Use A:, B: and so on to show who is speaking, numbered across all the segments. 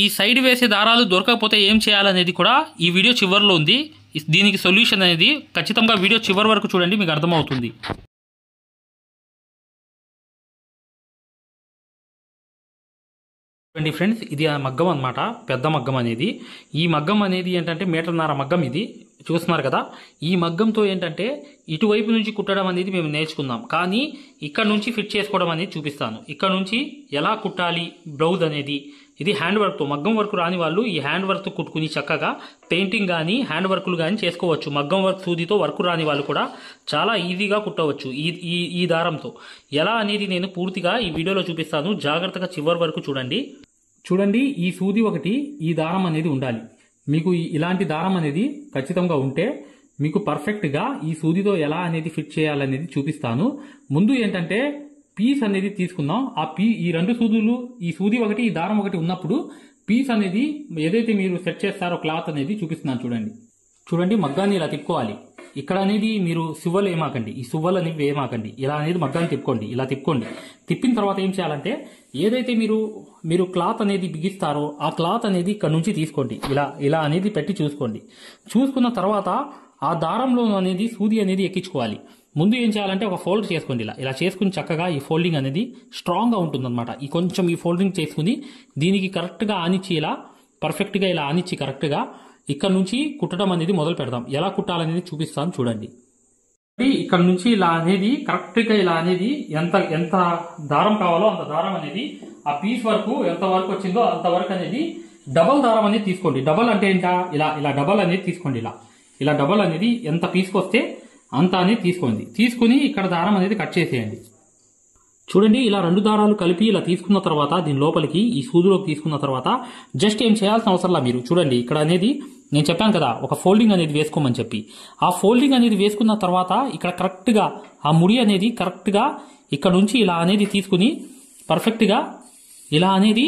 A: ఈ సైడ్ వేసే దారాలు దొరకకపోతే ఏం చేయాలనేది కూడా ఈ వీడియో చివరిలో ఉంది. దీనికి సొల్యూషన్ అనేది ఖచ్చితంగా వీడియో చివరి వరకు చూడండి, మీకు అర్థమవుతుంది. చూడండి ఫ్రెండ్స్, ఇది ఆ మగ్గం అన్నమాట, పెద్ద మగ్గం అనేది. ఈ మగ్గం అనేది ఏంటంటే 1.5 మీటర్ మగ్గం ఇది చూస్తున్నారు కదా. ఈ మగ్గంతో ఏంటంటే ఇటువైపు నుంచి కుట్టడం అనేది మేము నేర్చుకుందాం, కానీ ఇక్కడ నుంచి ఫిట్ చేసుకోవడం అనేది చూపిస్తాను. ఇక్కడ నుంచి ఎలా కుట్టాలి బ్లౌజ్ అనేది, ఇది హ్యాండ్ వర్క్తో, మగ్గం వర్క్ రాని వాళ్ళు ఈ హ్యాండ్ వర్క్తో కుట్టుకుని చక్కగా పెయింటింగ్ కానీ హ్యాండ్ వర్క్లు కానీ చేసుకోవచ్చు. మగ్గం వర్క్ సూదితో వర్క్ రాని వాళ్ళు కూడా చాలా ఈజీగా కుట్టవచ్చు ఈ దారంతో. ఎలా అనేది నేను పూర్తిగా ఈ వీడియోలో చూపిస్తాను, జాగ్రత్తగా చివరి వరకు చూడండి. చూడండి, ఈ సూది ఒకటి, ఈ దారం అనేది ఉండాలి. మీకు ఇలాంటి దారం అనేది ఖచ్చితంగా ఉంటే మీకు పర్ఫెక్ట్గా ఈ సూదితో ఎలా అనేది ఫిట్ చేయాలనేది చూపిస్తాను. ముందు ఏంటంటే పీస్ అనేది తీసుకుందాం. ఈ 2 సూదులు, ఈ సూది ఒకటి, ఈ దారం ఒకటి ఉన్నప్పుడు పీస్ అనేది ఏదైతే మీరు సెట్ చేస్తారో క్లాత్ అనేది చూపిస్తున్నాను చూడండి. చూడండి, మగ్గాన్ని ఇలా తిప్పుకోవాలి. ఇక్కడ అనేది మీరు సువ్వలు ఏమాకండి, ఈ సువ్వలు అనేవి ఏమాకండి. ఇలా అనేది మగ్గాన్ని తిప్పుకోండి, ఇలా తిప్పుకోండి. తిప్పిన తర్వాత ఏం చేయాలంటే ఏదైతే మీరు క్లాత్ అనేది బిగిస్తారో ఆ క్లాత్ అనేది ఇక్కడ నుంచి తీసుకోండి. ఇలా అనేది పెట్టి చూసుకోండి. చూసుకున్న తర్వాత ఆ దారంలో అనేది సూది అనేది ఎక్కించుకోవాలి. ముందు ఏం చేయాలంటే ఒక ఫోల్డ్ చేసుకోండి. ఇలా చేసుకుని చక్కగా ఈ ఫోల్డింగ్ అనేది స్ట్రాంగ్గా ఉంటుందన్నమాట. ఈ ఫోల్డింగ్ చేసుకుని దీనికి కరెక్ట్గా ఆనిచ్చి, ఇలా పర్ఫెక్ట్గా ఇలా ఆనిచ్చి కరెక్ట్గా ఇక్కడ నుంచి కుట్టడం అనేది మొదలు పెడదాం. ఎలా కుట్టాలనేది చూపిస్తాను చూడండి. ఇక్కడ నుంచి ఇలా అనేది కరెక్ట్గా ఇలా అనేది ఎంత దారం కావాలో అంత దారం అనేది ఆ పీస్ వరకు ఎంత వరకు వచ్చిందో అంత వరకు అనేది డబల్ దారం అనేది తీసుకోండి. డబల్ అంటే ఏంటా, ఇలా డబల్ అనేది తీసుకోండి. ఇలా డబల్ అనేది ఎంత పీసుకొస్తే అంత అనేది తీసుకోండి. తీసుకుని ఇక్కడ దారం అనేది కట్ చేసేయండి. చూడండి, ఇలా 2 దారాలు కలిపి ఇలా తీసుకున్న తర్వాత దీని లోపలికి ఈ సూదిలోకి తీసుకున్న తర్వాత జస్ట్ ఏం చేయాల్సిన అవసరంలా మీరు చూడండి. ఇక్కడ అనేది నేను చెప్పాను కదా ఒక ఫోల్డింగ్ అనేది వేసుకోమని చెప్పి, ఆ ఫోల్డింగ్ అనేది వేసుకున్న తర్వాత ఇక్కడ కరెక్ట్గా ఆ ముడి అనేది కరెక్ట్గా ఇక్కడ నుంచి ఇలా అనేది తీసుకుని పర్ఫెక్ట్గా ఇలా అనేది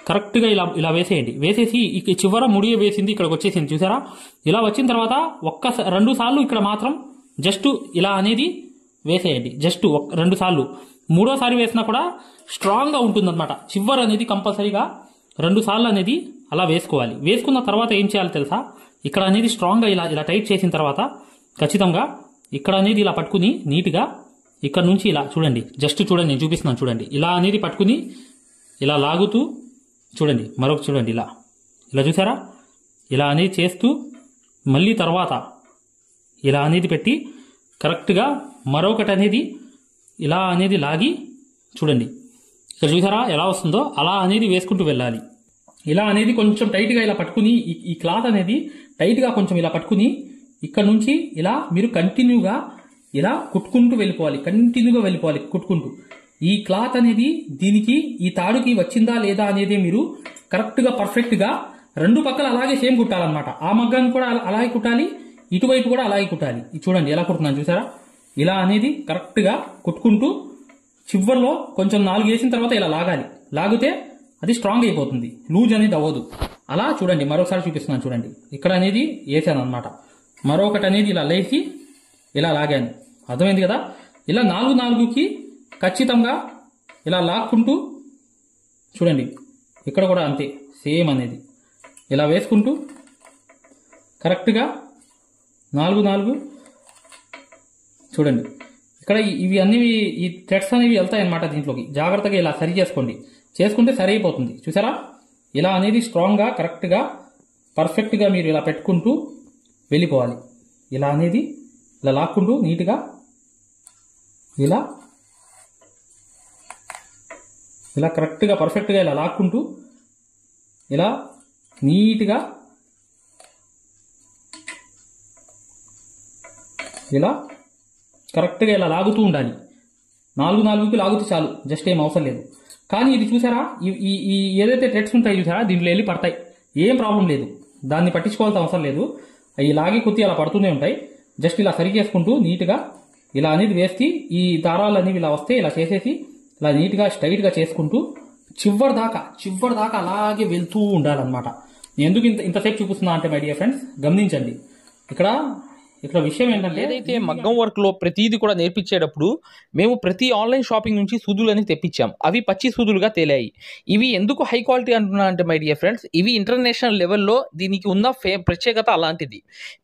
A: కరెక్ట్గా ఇలా వేసేయండి. వేసేసి చివర ముడి వేసింది ఇక్కడికి వచ్చేసింది చూసారా. ఇలా వచ్చిన తర్వాత 2 సార్లు ఇక్కడ మాత్రం జస్ట్ ఇలా అనేది వేసేయండి. జస్ట్ 2 సార్లు. 3వ సారి వేసినా కూడా స్ట్రాంగ్గా ఉంటుందన్నమాట. చివర అనేది కంపల్సరీగా 2 సార్లు అనేది అలా వేసుకోవాలి. వేసుకున్న తర్వాత ఏం చేయాలి తెలుసా, ఇక్కడ అనేది స్ట్రాంగ్గా ఇలా టైట్ చేసిన తర్వాత ఖచ్చితంగా ఇక్కడ అనేది ఇలా పట్టుకుని నీట్గా ఇక్కడ నుంచి ఇలా చూడండి. జస్ట్ చూడండి, నేను చూపిస్తున్నాను చూడండి. ఇలా అనేది పట్టుకుని ఇలా లాగుతూ చూడండి, మరొక చూడండి ఇలా చూసారా. ఇలా అనేది చేస్తూ మళ్ళీ తర్వాత ఇలా అనేది పెట్టి కరెక్ట్గా మరొకటి అనేది ఇలా అనేది లాగి చూడండి. ఇక్కడ చూసారా ఎలా వస్తుందో, అలా అనేది వేసుకుంటూ వెళ్ళాలి. ఇలా అనేది కొంచెం టైట్గా ఇలా పట్టుకుని ఈ క్లాత్ అనేది టైట్గా కొంచెం ఇలా పట్టుకుని ఇక్కడ నుంచి ఇలా మీరు కంటిన్యూగా ఇలా కుట్టుకుంటూ వెళ్ళిపోవాలి. కంటిన్యూగా వెళ్ళిపోవాలి కుట్టుకుంటూ. ఈ క్లాత్ అనేది దీనికి ఈ తాడుకి వచ్చిందా లేదా అనేది మీరు కరెక్ట్గా పర్ఫెక్ట్గా 2 పక్కల అలాగే సేమ్ కుట్టాలన్నమాట. ఆ మగ్గాన్ని కూడా అలాగే కుట్టాలి, ఇటువైపు కూడా అలాగే కుట్టాలి. చూడండి ఎలా కుడుతున్నాను చూసారా. ఇలా అనేది కరెక్ట్గా కుట్టుకుంటూ చివర్లో కొంచెం 4 వేసిన తర్వాత ఇలా లాగాలి. లాగితే అది స్ట్రాంగ్ అయిపోతుంది, లూజ్ అనేది అవ్వదు. అలా చూడండి, మరొకసారి చూపిస్తున్నాను చూడండి. ఇక్కడ అనేది వేసాను అనమాట. మరొకటి అనేది ఇలా లేచి ఇలా లాగాను. అర్థమైంది కదా. ఇలా 4కి ఖచ్చితంగా ఇలా లాక్కుంటూ చూడండి. ఇక్కడ కూడా అంతే సేమ్ అనేది ఇలా వేసుకుంటూ కరెక్ట్గా 4 చూడండి. ఇక్కడ ఇవి అన్ని ఈ థ్రెడ్స్ అనేవి వెళ్తాయన్నమాట దీంట్లోకి. జాగ్రత్తగా ఇలా సరి చేసుకుంటే సరి అయిపోతుంది చూసారా. ఇలా అనేది స్ట్రాంగ్గా కరెక్ట్గా పర్ఫెక్ట్గా మీరు ఇలా పెట్టుకుంటూ వెళ్ళిపోవాలి. ఇలా అనేది ఇలా లాక్కుంటూ నీట్గా ఇలా కరెక్ట్గా పర్ఫెక్ట్గా ఇలా లాక్కుంటూ ఇలా నీట్గా ఇలా కరెక్ట్గా ఇలా లాగుతూ ఉండాలి. 4కి లాగుతూ చాలు, జస్ట్ ఏం అవసరం లేదు. కానీ ఇది చూసారా, ఈ ఏదైతే థ్రెడ్స్ ఉంటాయి చూసారా, దీంట్లో వెళ్ళి పడతాయి. ఏం ప్రాబ్లం లేదు, దాన్ని పట్టించుకోవాల్సిన అవసరం లేదు. అవి లాగి కుత్తి అలా పడుతూనే ఉంటాయి. జస్ట్ ఇలా సరి చేసుకుంటూ నీట్గా ఇలా అనేది వేసి ఈ దారాలు అనేవి ఇలా వస్తే ఇలా చేసేసి ఇలా నీట్గా స్ట్రైట్గా చేసుకుంటూ చివరి దాకా అలాగే వెళ్తూ ఉండాలన్నమాట. నేను ఎందుకు ఇంతసేపు చూపిస్తున్నా అంటే మై డియర్ ఫ్రెండ్స్ గమనించండి. ఇక్కడ ఇక్కడ విషయం ఏంటంటే
B: ఏదైతే మగ్గం వర్క్ లో ప్రతిదీ కూడా నేర్పించేటప్పుడు మేము ప్రతి ఆన్లైన్ షాపింగ్ నుంచి సూదులు అని తెప్పించాం. అవి పచ్చి సూదులుగా తేలాయి. ఇవి ఎందుకు హై క్వాలిటీ అంటున్నా అంటే మై డియర్ ఫ్రెండ్స్, ఇవి ఇంటర్నేషనల్ లెవెల్లో దీనికి ఉన్న ప్రత్యేకత అలాంటిది.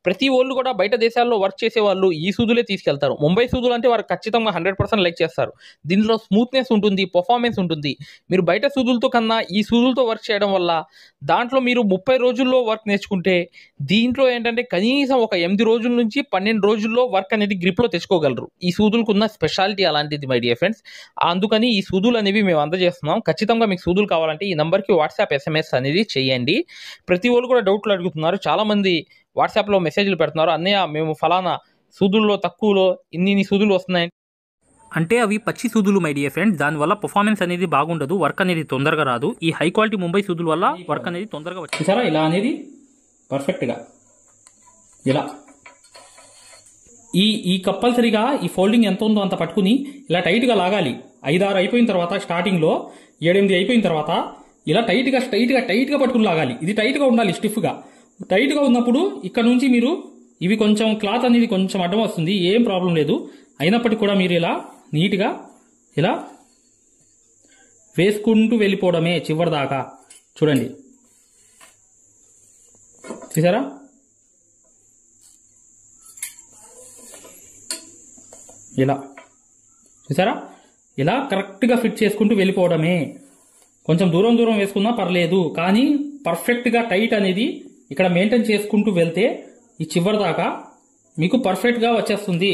B: ప్రతి వాళ్ళు కూడా బయట దేశాల్లో వర్క్ చేసే వాళ్ళు ఈ సూదులే తీసుకెళ్తారు. ముంబై సూదులు అంటే వారు ఖచ్చితంగా 100% లైక్ చేస్తారు. దీనిలో స్మూత్నెస్ ఉంటుంది, పర్ఫార్మెన్స్ ఉంటుంది. మీరు బయట సూదులతో కన్నా ఈ సూదులతో వర్క్ చేయడం వల్ల దాంట్లో మీరు 30 రోజుల్లో వర్క్ నేర్చుకుంటే దీంట్లో ఏంటంటే కనీసం ఒక 8 రోజుల నుంచి 12 రోజుల్లో వర్క్ అనేది గ్రిప్లో తెచ్చుకోగలరు. ఈ సూదులకు ఉన్న స్పెషాలిటీ అలాంటిది మై డియర్ ఫ్రెండ్స్. అందుకని ఈ సూదులు అనేవి మేము అందజేస్తున్నాం. ఖచ్చితంగా మీకు సూదులు కావాలంటే ఈ నెంబర్కి వాట్సాప్ SMS అనేది చేయండి. ప్రతి వాళ్ళు కూడా డౌట్లు అడుగుతున్నారు. చాలామంది వాట్సాప్లో మెసేజ్లు పెడుతున్నారు, అన్నయ్య మేము ఫలానా సూదుల్లో తక్కువలో ఇన్ని సూదులు వస్తున్నాయి
A: అంటే అవి పచ్చి సూదులు మై డియర్ ఫ్రెండ్స్. దానివల్ల పర్ఫార్మెన్స్ అనేది బాగుండదు, వర్క్ అనేది తొందరగా రాదు. ఈ హై క్వాలిటీ ముంబై సూదుల వల్ల వర్క్ అనేది తొందరగా వచ్చింది. సరే ఇలా అనేది పర్ఫెక్ట్గా ఇలా ఈ కంపల్సరీగా ఈ ఫోల్డింగ్ ఎంత ఉందో అంత పట్టుకుని ఇలా టైట్గా లాగాలి. 5-6 అయిపోయిన తర్వాత, స్టార్టింగ్లో 7-8 అయిపోయిన తర్వాత ఇలా టైట్గా పట్టుకుని లాగాలి. ఇది టైట్గా ఉండాలి, స్టిఫ్గా. టైట్గా ఉన్నప్పుడు ఇక్కడ నుంచి మీరు ఇవి కొంచెం క్లాత్ అనేది కొంచెం అడ్డం వస్తుంది, ఏం ప్రాబ్లం లేదు. అయినప్పటికీ కూడా మీరు ఇలా నీట్గా ఇలా వేసుకుంటూ వెళ్ళిపోవడమే చివరి దాకా. చూడండి, చూసారా? ఇలా చూసారా? ఇలా కరెక్ట్గా ఫిట్ చేసుకుంటూ వెళ్ళిపోవడమే. కొంచెం దూరం వేసుకున్నా పర్లేదు, కానీ పర్ఫెక్ట్గా టైట్ అనేది ఇక్కడ మెయింటైన్ చేసుకుంటూ వెళ్తే ఈ చివరి దాకా మీకు పర్ఫెక్ట్గా వచ్చేస్తుంది.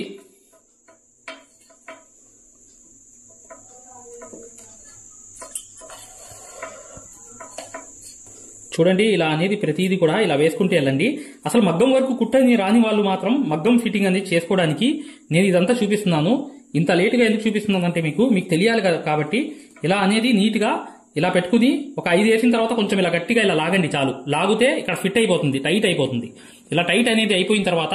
A: చూడండి, ఇలా అనేది ప్రతిదీ కూడా ఇలా వేసుకుంటూ వెళ్ళండి. అసలు మగ్గం వరకు కుట్టని రాని వాళ్ళు మాత్రం మగ్గం ఫిట్టింగ్ అనేది చేసుకోవడానికి నేను ఇదంతా చూపిస్తున్నాను. ఇంత లేటుగా ఎందుకు చూపిస్తున్నాను అంటే మీకు తెలియాలి కదా. కాబట్టి ఇలా అనేది నీట్గా ఇలా పెట్టుకుని ఒక 5 వేసిన తర్వాత కొంచెం ఇలా గట్టిగా ఇలా లాగండి చాలు. లాగితే ఇక్కడ ఫిట్ అయిపోతుంది, టైట్ అయిపోతుంది. ఇలా టైట్ అనేది అయిపోయిన తర్వాత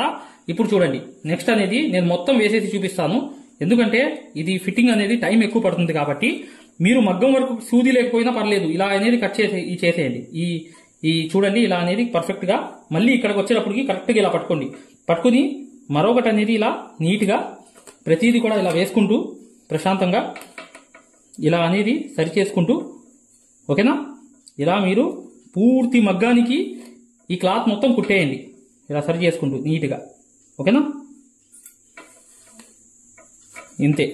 A: ఇప్పుడు చూడండి, నెక్స్ట్ అనేది నేను మొత్తం వేసేసి చూపిస్తాను. ఎందుకంటే ఇది ఫిట్టింగ్ అనేది టైం ఎక్కువ పడుతుంది. కాబట్టి మీరు మగ్గం వరకు సూది లేకపోయినా పర్లేదు, ఇలా అనేది కట్ చేసేయండి. ఈ చూడండి, ఇలా అనేది పర్ఫెక్ట్ గా మళ్ళీ ఇక్కడికి వచ్చేటప్పటికి కరెక్ట్ గా ఇలా పట్టుకుని మరొకటి అనేది ఇలా నీట్ గా ప్రతిదీ కూడా ఇలా వేసుకుంటూ ప్రశాంతంగా ఇలా అనేది సరి చేసుకుంటూ, ఓకేనా? ఇలా మీరు పూర్తి మగ్గానికి ఈ క్లాత్ మొత్తం కుట్టేయండి, ఇలా సరి చేసుకుంటూ నీట్గా, ఓకేనా? ఇంతే.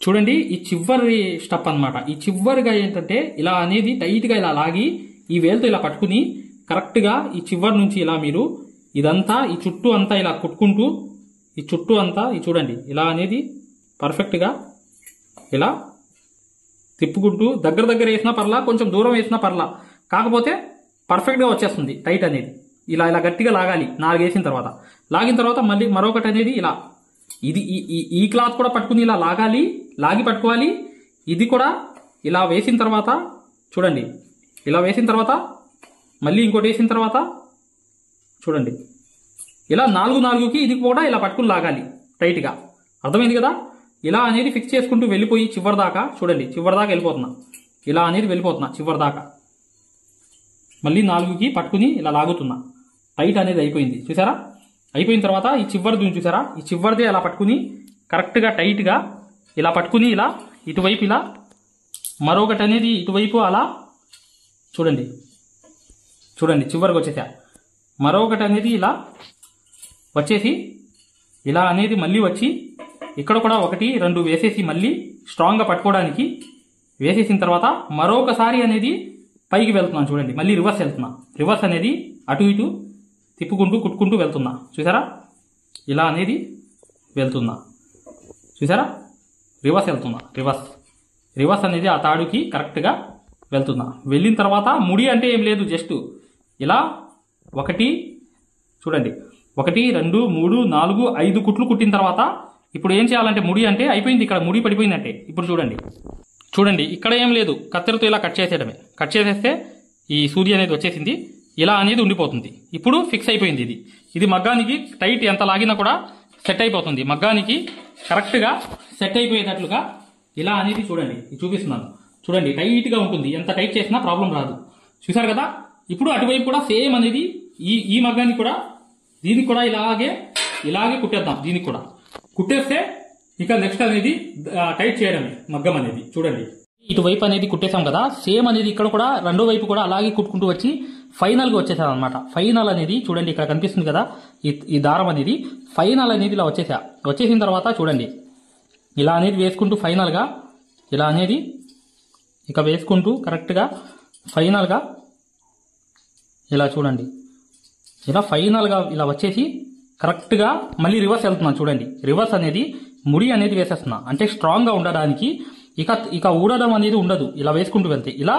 A: చూడండి, ఈ చివరి స్టెప్ అన్నమాట. ఈ చివరిగా ఏంటంటే ఇలా అనేది టైట్గా ఇలా లాగి ఈ వేలుతో ఇలా పట్టుకుని కరెక్ట్గా ఈ చివరి నుంచి ఇలా మీరు ఇదంతా ఈ చుట్టూ అంతా ఇలా కుట్టుకుంటూ ఈ చుట్టూ అంతా చూడండి ఇలా అనేది పర్ఫెక్ట్గా ఇలా తిప్పుకుంటూ దగ్గర వేసినా పర్లా, కొంచెం దూరం వేసినా పర్లా, కాకపోతే పర్ఫెక్ట్గా వచ్చేస్తుంది టైట్ అనేది. ఇలా గట్టిగా లాగాలి 4 వేసిన తర్వాత. లాగిన తర్వాత మళ్ళీ మరొకటి అనేది ఇలా ఇది ఈ క్లాత్ కూడా పట్టుకుని ఇలా లాగి పట్టుకోవాలి. ఇది కూడా ఇలా వేసిన తర్వాత చూడండి, ఇలా వేసిన తర్వాత మళ్ళీ ఇంకోటి వేసిన తర్వాత చూడండి ఇలా 4కి ఇది కూడా ఇలా పట్టుకుని లాగాలి టైట్గా. అర్థమైంది కదా? ఇలా అనేది ఫిక్స్ చేసుకుంటూ వెళ్ళిపోయి చివరి దాకా చూడండి, చివరి దాకా వెళ్ళిపోతున్నా, ఇలా అనేది వెళ్ళిపోతున్నా చివరి దాకా. మళ్ళీ 4కి పట్టుకుని ఇలా లాగుతున్నా, టైట్ అనేది అయిపోయింది. చూసారా? అయిపోయిన తర్వాత ఈ చివరిది చూసారా? ఈ చివరిదే ఇలా పట్టుకుని కరెక్ట్గా టైట్గా ఇలా పట్టుకుని ఇలా ఇటువైపు ఇలా మరొకటి అనేది ఇటువైపు అలా చూడండి చివరికి వచ్చేసా. మరొకటి అనేది ఇలా వచ్చేసి ఇలా అనేది మళ్ళీ వచ్చి ఇక్కడ కూడా 1, 2 వేసేసి మళ్ళీ స్ట్రాంగ్గా పట్టుకోవడానికి వేసేసిన తర్వాత మరొకసారి అనేది పైకి వెళ్తున్నాను. చూడండి, మళ్ళీ రివర్స్ వెళ్తున్నా. రివర్స్ అనేది అటు ఇటు తిప్పుకుంటూ కుట్టుకుంటూ వెళ్తున్నా. చూసారా? ఇలా అనేది వెళ్తున్నా. చూసారా? రివర్స్ వెళ్తున్నా. రివర్స్ అనేది ఆ తాడుకి కరెక్ట్గా వెళ్తున్నా. వెళ్ళిన తర్వాత ముడి అంటే ఏం లేదు, జస్ట్ ఇలా 1 చూడండి 1, 2, 3, 4, 5 కుట్లు కుట్టిన తర్వాత ఇప్పుడు ఏం చేయాలంటే ముడి అంటే అయిపోయింది, ఇక్కడ ముడి పడిపోయిందంటే ఇప్పుడు చూడండి ఇక్కడ ఏం లేదు, కత్తెరతో ఇలా కట్ చేసేయడమే. కట్ చేసేస్తే ఈ సూది అనేది వచ్చేసింది, ఇలా అనేది ఉండిపోతుంది. ఇప్పుడు ఫిక్స్ అయిపోయింది. ఇది మగ్గానికి టైట్ ఎంత లాగినా కూడా సెట్ అయిపోతుంది. మగ్గానికి కరెక్ట్గా సెట్ అయిపోయేటట్లుగా ఇలా అనేది చూడండి, చూపిస్తున్నాను చూడండి, టైట్గా ఉంటుంది. ఎంత టైట్ చేసినా ప్రాబ్లం రాదు. చూసారు కదా? ఇప్పుడు అటువైపు కూడా సేమ్ అనేది ఈ మగ్గానికి కూడా దీనికి కూడా ఇలాగే కుట్టేద్దాం. దీనికి కూడా కుట్టేస్తే ఇక నెక్స్ట్ అనేది టైట్ చేయడమే మగ్గం అనేది. చూడండి ఇటువైపు అనేది కుట్టేసాం కదా, సేమ్ అనేది ఇక్కడ కూడా రెండో వైపు కూడా అలాగే కుట్టుకుంటూ వచ్చి ఫైనల్ గా వచ్చేసాం అనమాట. ఫైనల్ అనేది చూడండి ఇక్కడ కనిపిస్తుంది కదా, ఈ దారం అనేది ఫైనల్ అనేది ఇలా వచ్చేసిన తర్వాత చూడండి ఇలా అనేది వేసుకుంటూ ఫైనల్ గా ఇలా అనేది ఇక వేసుకుంటూ కరెక్ట్ గా ఫైనల్ గా ఇలా చూడండి, ఇలా ఫైనల్ గా ఇలా వచ్చేసి కరెక్ట్ గా మళ్ళీ రివర్స్ వెళ్తున్నాను. చూడండి రివర్స్ అనేది ముడి అనేది వేసేస్తున్నా, అంటే స్ట్రాంగ్ గా ఉండడానికి. ఇక ఊడడం అనేది ఉండదు. ఇలా వేసుకుంటూ వెళ్తే ఇలా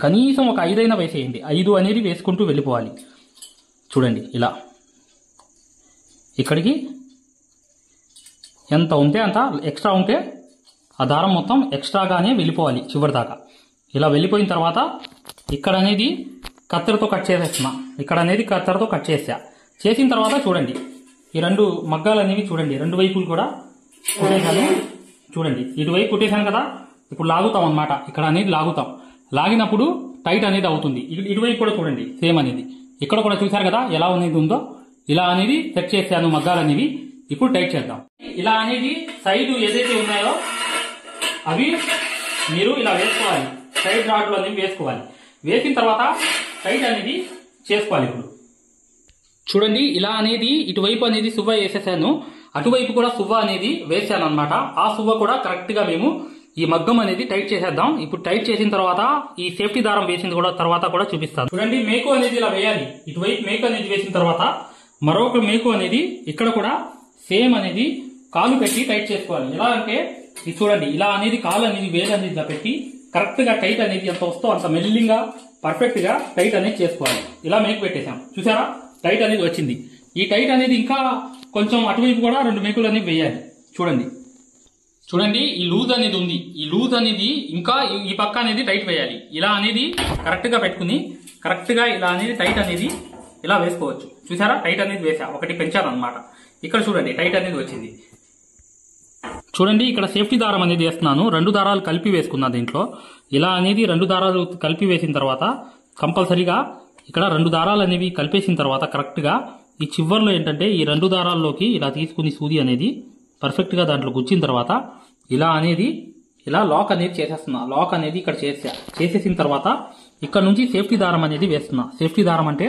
A: కనీసం ఒక 5 అయినా వేసేయండి. 5 అనేది వేసుకుంటూ వెళ్ళిపోవాలి. చూడండి ఇలా ఇక్కడికి ఎంత ఉంటే అంత, ఎక్స్ట్రా ఉంటే ఆ దారం మొత్తం ఎక్స్ట్రాగానే వెళ్ళిపోవాలి చివరి దాకా. ఇలా వెళ్ళిపోయిన తర్వాత ఇక్కడ అనేది కత్తెరతో కట్ చేసేస్తున్నా. ఇక్కడ అనేది కత్తెరతో కట్ చేసిన తర్వాత చూడండి ఈ 2 మగ్గాలు అనేవి చూడండి 2 వైపులు కూడా కుట్టేశాను. చూడండి ఇటువైపు కుట్టేశాను కదా, ఇప్పుడు లాగుతాం అనమాట. ఇక్కడ అనేది లాగినప్పుడు టైట్ అనేది అవుతుంది. ఇటువైపు కూడా చూడండి సేమ్ అనేది ఇక్కడ కూడా చూశారు కదా ఎలా అనేది ఉందో. ఇలా అనేది సెట్ చేశాను మగ్గాలు అనేవి. ఇప్పుడు టైట్ చేద్దాం. ఇలా అనేది సైడ్ ఏదైతే ఉన్నాయో అవి మీరు ఇలా వేసుకోవాలి. సైడ్ రాడ్లు అనేవి వేసుకోవాలి. వేసిన తర్వాత టైట్ అనేది చేసుకోవాలి. ఇప్పుడు చూడండి ఇలా అనేది ఇటువైపు అనేది సువ్వ వేసేసాను, అటువైపు కూడా సువ్వ అనేది వేసాను అనమాట. ఆ సువ్వ కూడా కరెక్ట్ గా మేము ఈ మగ్గం అనేది టైట్ చేసేద్దాం. ఇప్పుడు టైట్ చేసిన తర్వాత ఈ సేఫ్టీ దారం వేసిన కూడా తర్వాత కూడా చూపిస్తాను. చూడండి మేకు అనేది ఇలా వేయాలి. ఇటువైపు మేకు అనేది వేసిన తర్వాత మరొక మేకు అనేది ఇక్కడ కూడా సేమ్ అనేది కాలు పెట్టి టైట్ చేసుకోవాలి. ఎలా అంటే ఇది చూడండి ఇలా అనేది కాలు అనేది వేలు అనేది ఇలా పెట్టి కరెక్ట్ గా టైట్ అనేది ఎంత వస్తుందో అంత మెల్లింగా పర్ఫెక్ట్ గా టైట్ అనేది చేసుకోవాలి. ఇలా మేకు పెట్టేశాం చూసారా, టైట్ అనేది వచ్చింది. ఈ టైట్ అనేది ఇంకా కొంచెం అటువైపు కూడా 2 మేకులు అనేవి వేయాలి. చూడండి ఈ లూజ్ అనేది ఉంది. ఈ లూజ్ అనేది ఇంకా ఈ పక్క అనేది టైట్ వేయాలి. ఇలా అనేది కరెక్ట్ గా పెట్టుకుని కరెక్ట్ గా ఇలా అనేది టైట్ అనేది ఇలా వేసుకోవచ్చు. చూసారా టైట్ అనేది వేసా, ఒకటి పెంచాను అనమాట. ఇక్కడ చూడండి టైట్ అనేది వచ్చింది. చూడండి ఇక్కడ సేఫ్టీ దారం అనేది వేస్తున్నాను. 2 దారాలు కలిపి వేసుకున్నా దీంట్లో. ఇలా అనేది 2 దారాలు కలిపి వేసిన తర్వాత కంపల్సరీగా ఇక్కడ 2 దారాలు అనేవి కలిపేసిన తర్వాత కరెక్ట్ గా ఈ చివర్లో ఏంటంటే ఈ 2 దారాల్లోకి ఇలా తీసుకుని సూది అనేది పర్ఫెక్ట్ గా దాంట్లో గుచ్చిన తర్వాత ఇలా అనేది ఇలా లాక్ అనేది చేసేస్తున్నా. లాక్ అనేది ఇక్కడ చేసేసిన తర్వాత ఇక్కడ నుంచి సేఫ్టీ దారం అనేది వేస్తున్నా. సేఫ్టీ దారం అంటే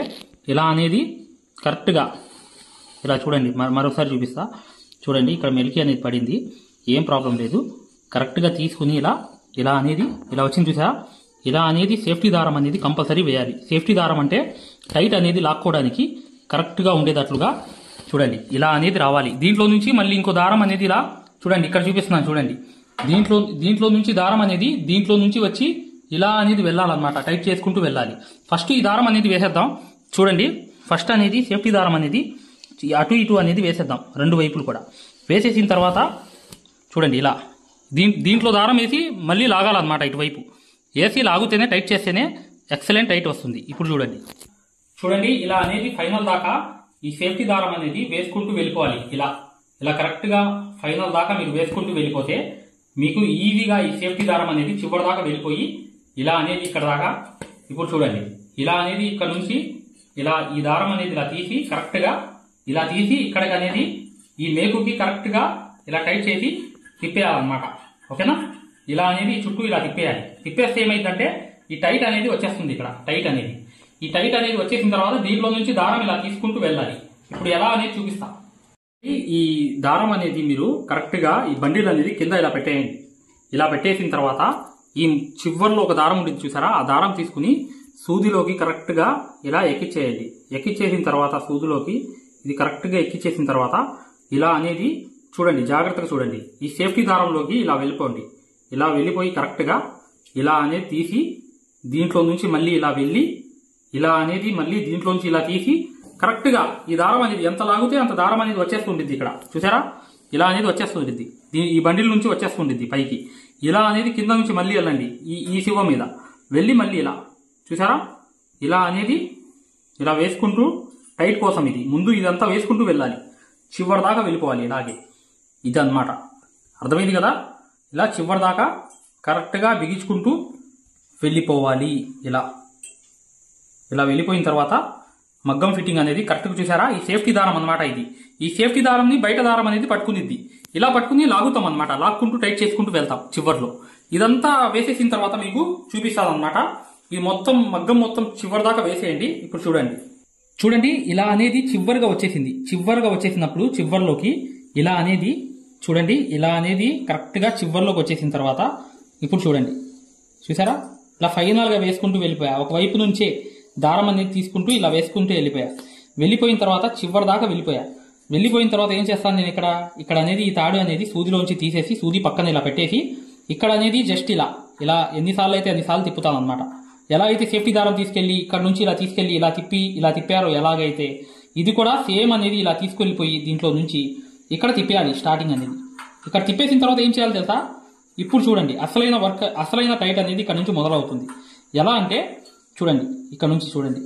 A: ఇలా అనేది కరెక్ట్ గా ఇలా చూడండి, మరొకసారి చూపిస్తా. చూడండి ఇక్కడ మెలికి అనేది పడింది, ఏం ప్రాబ్లం లేదు. కరెక్ట్ గా తీసుకుని ఇలా అనేది ఇలా వచ్చింది చూసా. ఇలా అనేది సేఫ్టీ దారం అనేది కంపల్సరీ వేయాలి. సేఫ్టీ దారం అంటే టైట్ అనేది లాక్కోవడానికి కరెక్ట్ గా ఉండేటట్లుగా చూడండి ఇలా అనేది రావాలి. దీంట్లో నుంచి మళ్ళీ ఇంకో దారం అనేది ఇలా చూడండి ఇక్కడ చూపిస్తున్నాను. చూడండి దీంట్లో నుంచి దారం అనేది దీంట్లో నుంచి వచ్చి ఇలా అనేది వెళ్ళాలన్నమాట. టైట్ చేసుకుంటూ వెళ్ళాలి. ఫస్ట్ ఈ దారం అనేది వేసేద్దాం. చూడండి ఫస్ట్ అనేది సేఫ్టీ దారం అనేది అటు ఇటు అనేది వేసేద్దాం 2 వైపులు కూడా. వేసేసిన తర్వాత చూడండి ఇలా దీంట్లో దారం వేసి మళ్ళీ లాగాలన్నమాట. ఇటువైపు వేసి లాగుతేనే టైట్ చేస్తేనే ఎక్సలెంట్ టైట్ వస్తుంది. ఇప్పుడు చూడండి ఇలా అనేది ఫైనల్ దాకా ఈ సేఫ్టీ దారం అనేది వేసుకుంటూ వెళ్ళిపోవాలి. ఇలా కరెక్ట్ గా ఫైనల్ దాకా మీరు వేసుకుంటూ వెళ్ళిపోతే మీకు ఈజీగా ఈ సేఫ్టీ దారం అనేది చివరి దాకా వెళ్ళిపోయి ఇలా అనేది ఇక్కడ దాకా. ఇప్పుడు చూడండి ఇలా అనేది ఇక్కడ నుంచి ఇలా ఈ దారం అనేది ఇలా తీసి కరెక్ట్ గా ఇలా తీసి ఇక్కడికి అనేది ఈ మేకుకి కరెక్ట్ గా ఇలా టైట్ చేసి తిప్పేయాలన్నమాట. ఓకేనా, ఇలా అనేది చుట్టూ ఇలా తిప్పేయాలి. తిప్పేస్తే ఏమైందంటే ఈ టైట్ అనేది వచ్చేస్తుంది. ఇక్కడ ఈ టైట్ అనేది వచ్చేసిన తర్వాత దీంట్లో నుంచి దారం ఇలా తీసుకుంటూ వెళ్ళాలి. ఇప్పుడు ఎలా అనేది చూపిస్తా. ఈ దారం అనేది మీరు కరెక్ట్ గా ఈ బండిల్ అనేది కింద ఇలా పెట్టేయండి. ఇలా పెట్టేసిన తర్వాత ఈ చివర్లో ఒక దారం ఉంటుంది చూసారా, ఆ దారం తీసుకుని సూదిలోకి కరెక్ట్ గా ఇలా ఎక్కిచ్చేయండి. ఎక్కిచ్చేసిన తర్వాత సూదిలోకి ఇది కరెక్ట్ గా ఎక్కిచ్చేసిన తర్వాత ఇలా అనేది చూడండి, జాగ్రత్తగా చూడండి. ఈ సేఫ్టీ దారంలోకి ఇలా వెళ్ళిపోండి. ఇలా వెళ్ళిపోయి కరెక్ట్ గా ఇలా అనేది తీసి దీంట్లో నుంచి మళ్ళీ ఇలా వెళ్ళి ఇలా అనేది మళ్ళీ దీంట్లో నుంచి ఇలా తీసి కరెక్ట్ గా ఈ దారం అనేది ఎంత లాగితే అంత దారం అనేది వచ్చేస్తుంటుంది. ఇక్కడ చూసారా ఇలా అనేది వచ్చేస్తుంటుంది. ఈ బండిల్ నుంచి వచ్చేస్తుంటుంది పైకి. ఇలా అనేది కింద నుంచి మళ్ళీ వెళ్ళండి. ఈ శివ మీద వెళ్ళి మళ్ళీ ఇలా చూసారా ఇలా అనేది ఇలా వేసుకుంటూ టైట్ కోసం ఇది ముందు ఇదంతా వేసుకుంటూ వెళ్ళాలి. చివరి దాకా వెళ్ళిపోవాలి. ఇలాగే ఇది అన్నమాట. అర్థమైంది కదా. ఇలా చివరి దాకా కరెక్ట్ గా బిగించుకుంటూ వెళ్ళిపోవాలి. ఇలా వెళ్ళిపోయిన తర్వాత మగ్గం ఫిట్టింగ్ అనేది కరెక్ట్గా చూసారా? ఈ సేఫ్టీ దారం అనమాట ఇది. ఈ సేఫ్టీ దారంని బయట దారం అనేది పట్టుకునిద్ది. ఇలా పట్టుకుని లాగుతాం అనమాట. లాక్కుంటూ టైట్ చేసుకుంటూ వెళ్తాం చివర్లో. ఇదంతా వేసేసిన తర్వాత మీకు చూపిస్తాను అనమాట. ఇది మొత్తం మగ్గం మొత్తం చివరి దాకా వేసేయండి. ఇప్పుడు చూడండి ఇలా అనేది చివరిగా వచ్చేసింది. చివరిగా వచ్చేసినప్పుడు చివర్లోకి ఇలా అనేది చూడండి, ఇలా అనేది కరెక్ట్గా చివర్లోకి వచ్చేసిన తర్వాత ఇప్పుడు చూసారా? ఇలా ఫైనల్గా వేసుకుంటూ వెళ్ళిపోయా. ఒకవైపు నుంచే దారం అనేది తీసుకుంటూ ఇలా వేసుకుంటూ వెళ్ళిపోయిన తర్వాత చివరి దాకా వెళ్ళిపోయిన తర్వాత ఏం చేస్తాను నేను ఇక్కడ అనేది ఈ తాడు అనేది సూదిలోంచి తీసేసి సూది పక్కన ఇలా పెట్టేసి ఇక్కడ అనేది జస్ట్ ఇలా ఎన్నిసార్లు అయితే అన్నిసార్లు తిప్పుతాను అనమాట. ఎలా అయితే సేఫ్టీ దారం తీసుకెళ్లి ఇక్కడ నుంచి ఇలా తీసుకెళ్లి ఇలా తిప్పారో ఎలాగైతే ఇది కూడా సేమ్ అనేది ఇలా తీసుకెళ్లిపోయి దీంట్లో నుంచి ఇక్కడ తిప్పేయాలి. స్టార్టింగ్ అనేది ఇక్కడ తిప్పేసిన తర్వాత ఏం చేయాలి తెలుసా? ఇప్పుడు చూడండి అసలైన టైట్ అనేది ఇక్కడ నుంచి మొదలవుతుంది. ఎలా అంటే చూడండి, ఇక్కడ నుంచి చూడండి,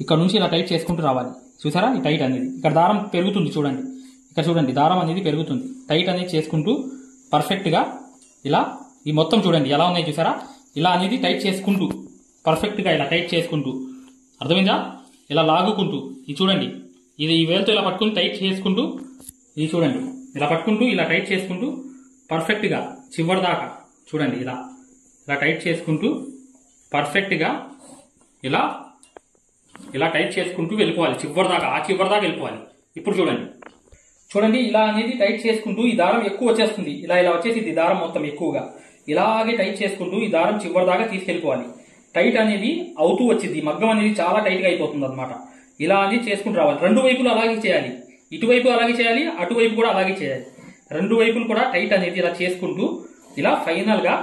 A: ఇక్కడ నుంచి ఇలా టైట్ చేసుకుంటూ రావాలి. చూసారా? ఈ టైట్ అనేది ఇక్కడ దారం పెరుగుతుంది. చూడండి, ఇక్కడ చూడండి దారం అనేది పెరుగుతుంది. టైట్ అనేది చేసుకుంటూ పర్ఫెక్ట్గా ఇలా ఈ మొత్తం చూడండి ఎలా ఉన్నాయి చూసారా? ఇలా అనేది టైట్ చేసుకుంటూ పర్ఫెక్ట్గా ఇలా టైట్ చేసుకుంటూ, అర్థమైందా? ఇలా లాగుకుంటూ ఇది చూడండి, ఇది ఈ వేలుతో ఇలా పట్టుకుని టైట్ చేసుకుంటూ ఇది చూడండి ఇలా పట్టుకుంటూ ఇలా టైట్ చేసుకుంటూ పర్ఫెక్ట్గా చివరి దాకా చూడండి ఇలా టైట్ చేసుకుంటూ పర్ఫెక్ట్గా ఇలా టైట్ చేసుకుంటూ వెళ్ళిపోవాలి చివరి దాకా. ఆ చివరి దాకా వెళ్ళిపోవాలి. ఇప్పుడు చూడండి ఇలా అనేది టైట్ చేసుకుంటూ ఈ దారం ఎక్కువ వచ్చేస్తుంది. ఇలా వచ్చేసింది దారం మొత్తం ఎక్కువగా. ఇలాగే టైట్ చేసుకుంటూ ఈ దారం చివరి దాకా తీసుకెళ్ళిపోవాలి. టైట్ అనేది అవుతూ వచ్చింది. మగ్గం అనేది చాలా టైట్ గా అయిపోతుంది అనమాట. ఇలా అనేది చేసుకుంటూ రావాలి. రెండు వైపులు అలాగే చేయాలి. ఇటువైపు అలాగే చేయాలి, అటువైపు కూడా అలాగే చేయాలి. రెండు వైపులు కూడా టైట్ అనేది ఇలా చేసుకుంటూ ఇలా ఫైనల్ గా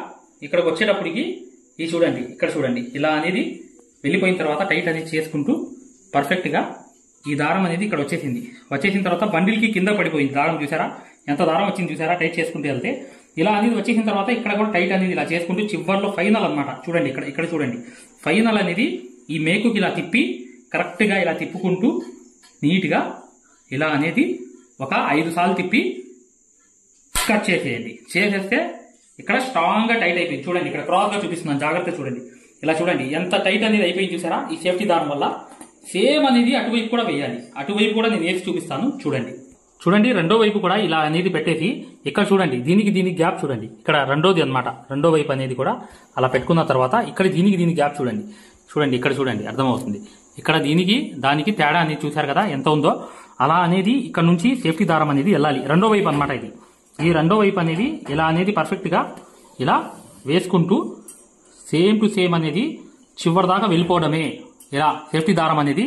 A: ఇక్కడికి వచ్చేటప్పటికి ఇది చూడండి, ఇక్కడ చూడండి ఇలా అనేది వెళ్ళిపోయిన తర్వాత టైట్ అనేది చేసుకుంటూ పర్ఫెక్ట్ గా ఈ దారం అనేది ఇక్కడ వచ్చేసిన తర్వాత బండిల్కి కింద పడిపోయింది దారం. చూసారా ఎంత దారం వచ్చింది చూసారా? టైట్ చేసుకుంటూ వెళ్తే ఇలా అనేది వచ్చేసిన తర్వాత ఇక్కడ కూడా టైట్ అనేది ఇలా చేసుకుంటూ చివర్లో ఫైనల్ అనమాట. చూడండి ఇక్కడ చూడండి ఫైనల్ అనేది ఈ మేకుకి ఇలా తిప్పి కరెక్ట్ గా ఇలా తిప్పుకుంటూ నీట్ గా ఇలా అనేది ఒక 5 సార్లు తిప్పి కట్ చేసేయండి. చేసేస్తే ఇక్కడ స్ట్రాంగ్ గా టైట్ అయిపోయింది. చూడండి ఇక్కడ క్రాస్ గా చూపిస్తున్నాను, జాగ్రత్త చూడండి. ఇలా చూడండి ఎంత టైట్ అనేది అయిపోయింది చూసారా? ఈ సేఫ్టీ దారం వల్ల. సేమ్ అనేది అటువైపు కూడా వేయాలి. అటువైపు కూడా నేను వేసి చూపిస్తాను. చూడండి రెండో వైపు కూడా ఇలా అనేది పెట్టేసి ఇక్కడ చూడండి దీనికి గ్యాప్ చూడండి. ఇక్కడ రెండోది అనమాట. రెండో వైపు అనేది కూడా అలా పెట్టుకున్న తర్వాత ఇక్కడ దీనికి గ్యాప్ చూడండి. ఇక్కడ చూడండి అర్థమవుతుంది. ఇక్కడ దానికి తేడా అనేది చూసారు కదా ఎంత ఉందో. అలా అనేది ఇక్కడ నుంచి సేఫ్టీ దారం అనేది వెళ్ళాలి. రెండో వైపు అనమాట ఇది. ఈ రెండో వైపు అనేది ఇలా అనేది పర్ఫెక్ట్ గా ఇలా వేసుకుంటూ సేమ్ టు సేమ్ అనేది చివరి దాకా వెళ్ళిపోవడమే. ఇలా సేఫ్టీ దారం అనేది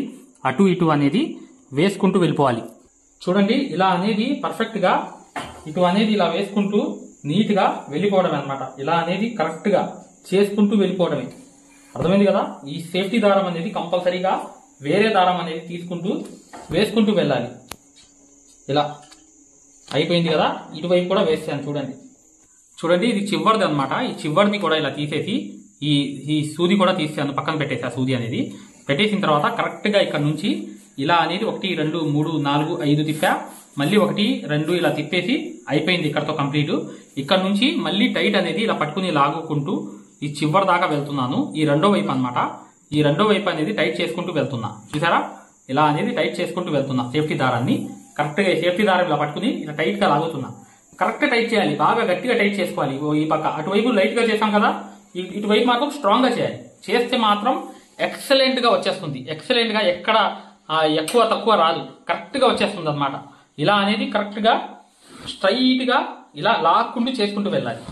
A: అటు ఇటు అనేది వేసుకుంటూ వెళ్ళిపోవాలి. చూడండి ఇలా అనేది పర్ఫెక్ట్ గా ఇటు అనేది ఇలా వేసుకుంటూ నీట్ గా వెళ్ళిపోవడమే అనమాట. ఇలా అనేది కరెక్ట్ గా చేసుకుంటూ వెళ్ళిపోవడమే. అర్థమైంది కదా? ఈ సేఫ్టీ దారం అనేది కంపల్సరీగా వేరే దారం అనేది తీసుకుంటూ వేసుకుంటూ వెళ్ళాలి. ఇలా అయిపోయింది కదా? ఇటువైపు కూడా వేసాను చూడండి ఇది చివరిది అనమాట. ఈ చివరిని కూడా ఇలా తీసేసి ఈ సూది కూడా తీసాను, పక్కన పెట్టేసి ఆ సూది అనేది పెట్టేసిన తర్వాత కరెక్ట్ గా ఇక్కడ నుంచి ఇలా అనేది 1 2 3 4 5 తిప్పా, మళ్ళీ 1 2 ఇలా తిప్పేసి అయిపోయింది ఇక్కడతో కంప్లీట్. ఇక్కడ నుంచి మళ్ళీ టైట్ అనేది ఇలా పట్టుకుని లాగుకుంటూ ఈ చివరి దాకా వెళ్తున్నాను. ఈ రెండో వైపు అనమాట. ఈ రెండో వైపు అనేది టైట్ చేసుకుంటూ వెళ్తున్నా. చూసారా? ఇలా అనేది టైట్ చేసుకుంటూ వెళ్తున్నా. సేఫ్టీ దారాన్ని కరెక్ట్ గా సేఫ్టీ దారం ఇలా పట్టుకుని ఇలా టైట్ గా లాగుతున్నా. కరెక్ట్ టైట్ చేయాలి, బాగా గట్టిగా టైట్ చేసుకోవాలి. ఈ పక్క అటువైపు లైట్ గా చేసాం కదా, ఇటువైపు మాత్రం స్ట్రాంగ్ గా చేయాలి. చేస్తే మాత్రం ఎక్సలెంట్ గా వచ్చేస్తుంది. ఎక్సలెంట్ గా ఎక్కడ ఎక్కువ తక్కువ రాదు, కరెక్ట్ గా వచ్చేస్తుంది అనమాట. ఇలా అనేది కరెక్ట్ గా స్ట్రైట్ గా ఇలా లాక్కుంటూ చేసుకుంటూ వెళ్ళాలి.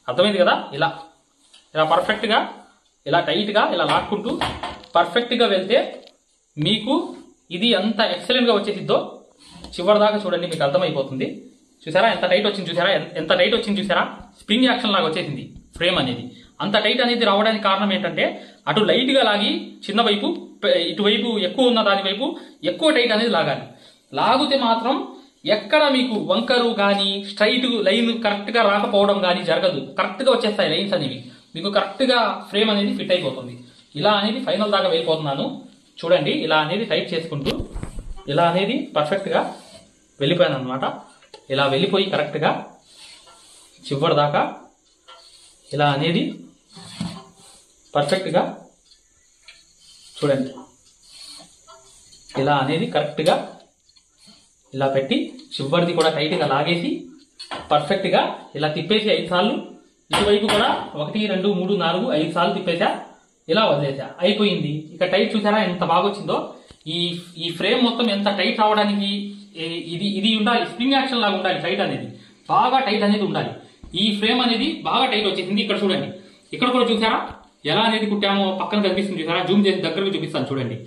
A: అర్థమైంది కదా? ఇలా పర్ఫెక్ట్ గా ఇలా టైట్ గా ఇలా లాక్కుంటూ పర్ఫెక్ట్ గా వెళ్తే మీకు ఇది ఎంత ఎక్సలెంట్ గా వచ్చేసిద్దో చివరి దాకా చూడండి, మీకు అర్థమైపోతుంది. చూసారా ఎంత టైట్ వచ్చింది చూసారా? స్ప్రింగ్ యాక్షన్ లాగా వచ్చేసింది ఫ్రేమ్ అనేది. అంత టైట్ అనేది రావడానికి కారణం ఏంటంటే అటు లైట్ గా లాగి చిన్న వైపు, ఇటువైపు ఎక్కువ ఉన్న దాని వైపు ఎక్కువ టైట్ అనేది లాగాలి. లాగితే మాత్రం ఎక్కడ మీకు వంకరు కానీ స్ట్రైట్ లైన్ కరెక్ట్ గా రాకపోవడం కానీ జరగదు. కరెక్ట్ గా వచ్చేస్తాయి లైన్స్ అనేవి. మీకు కరెక్ట్ గా ఫ్రేమ్ అనేది ఫిట్ అయిపోతుంది. ఇలా అనేది ఫైనల్ దాకా వెళ్ళిపోతున్నాను. చూడండి ఇలా అనేది టైట్ చేసుకుంటూ ఇలా అనేది పర్ఫెక్ట్ గా వెళ్ళిపోయాను అనమాట. ఇలా వెళ్ళిపోయి కరెక్ట్ గా చివరి దాకా ఇలా అనేది పర్ఫెక్ట్ గా చూడండి ఇలా అనేది కరెక్ట్గా ఇలా పెట్టి చివరిది కూడా టైట్గా లాగేసి పర్ఫెక్ట్గా ఇలా తిప్పేసి 5 సార్లు, ఇటువైపు కూడా 1 2 3 4 5 సార్లు తిప్పేసా, ఇలా వదిలేసా, అయిపోయింది. ఇక టైట్ చూసారా ఎంత బాగా వచ్చిందో. ఈ ఫ్రేమ్ మొత్తం ఎంత టైట్ అవడానికి ఇది ఉండాలి, స్ప్రింగ్ యాక్షన్ లాగా ఉండాలి. టైట్ అనేది బాగా టైట్ అనేది ఉండాలి. ఈ ఫ్రేమ్ అనేది బాగా టైట్ వచ్చేసింది. ఇక్కడ చూడండి, ఇక్కడ కూడా చూసారా ఎలా అనేది కుట్టామో, పక్కన కనిపిస్తుంది చూసారా, జూమ్ చేసి దగ్గరకు చూపిస్తాను చూడండి.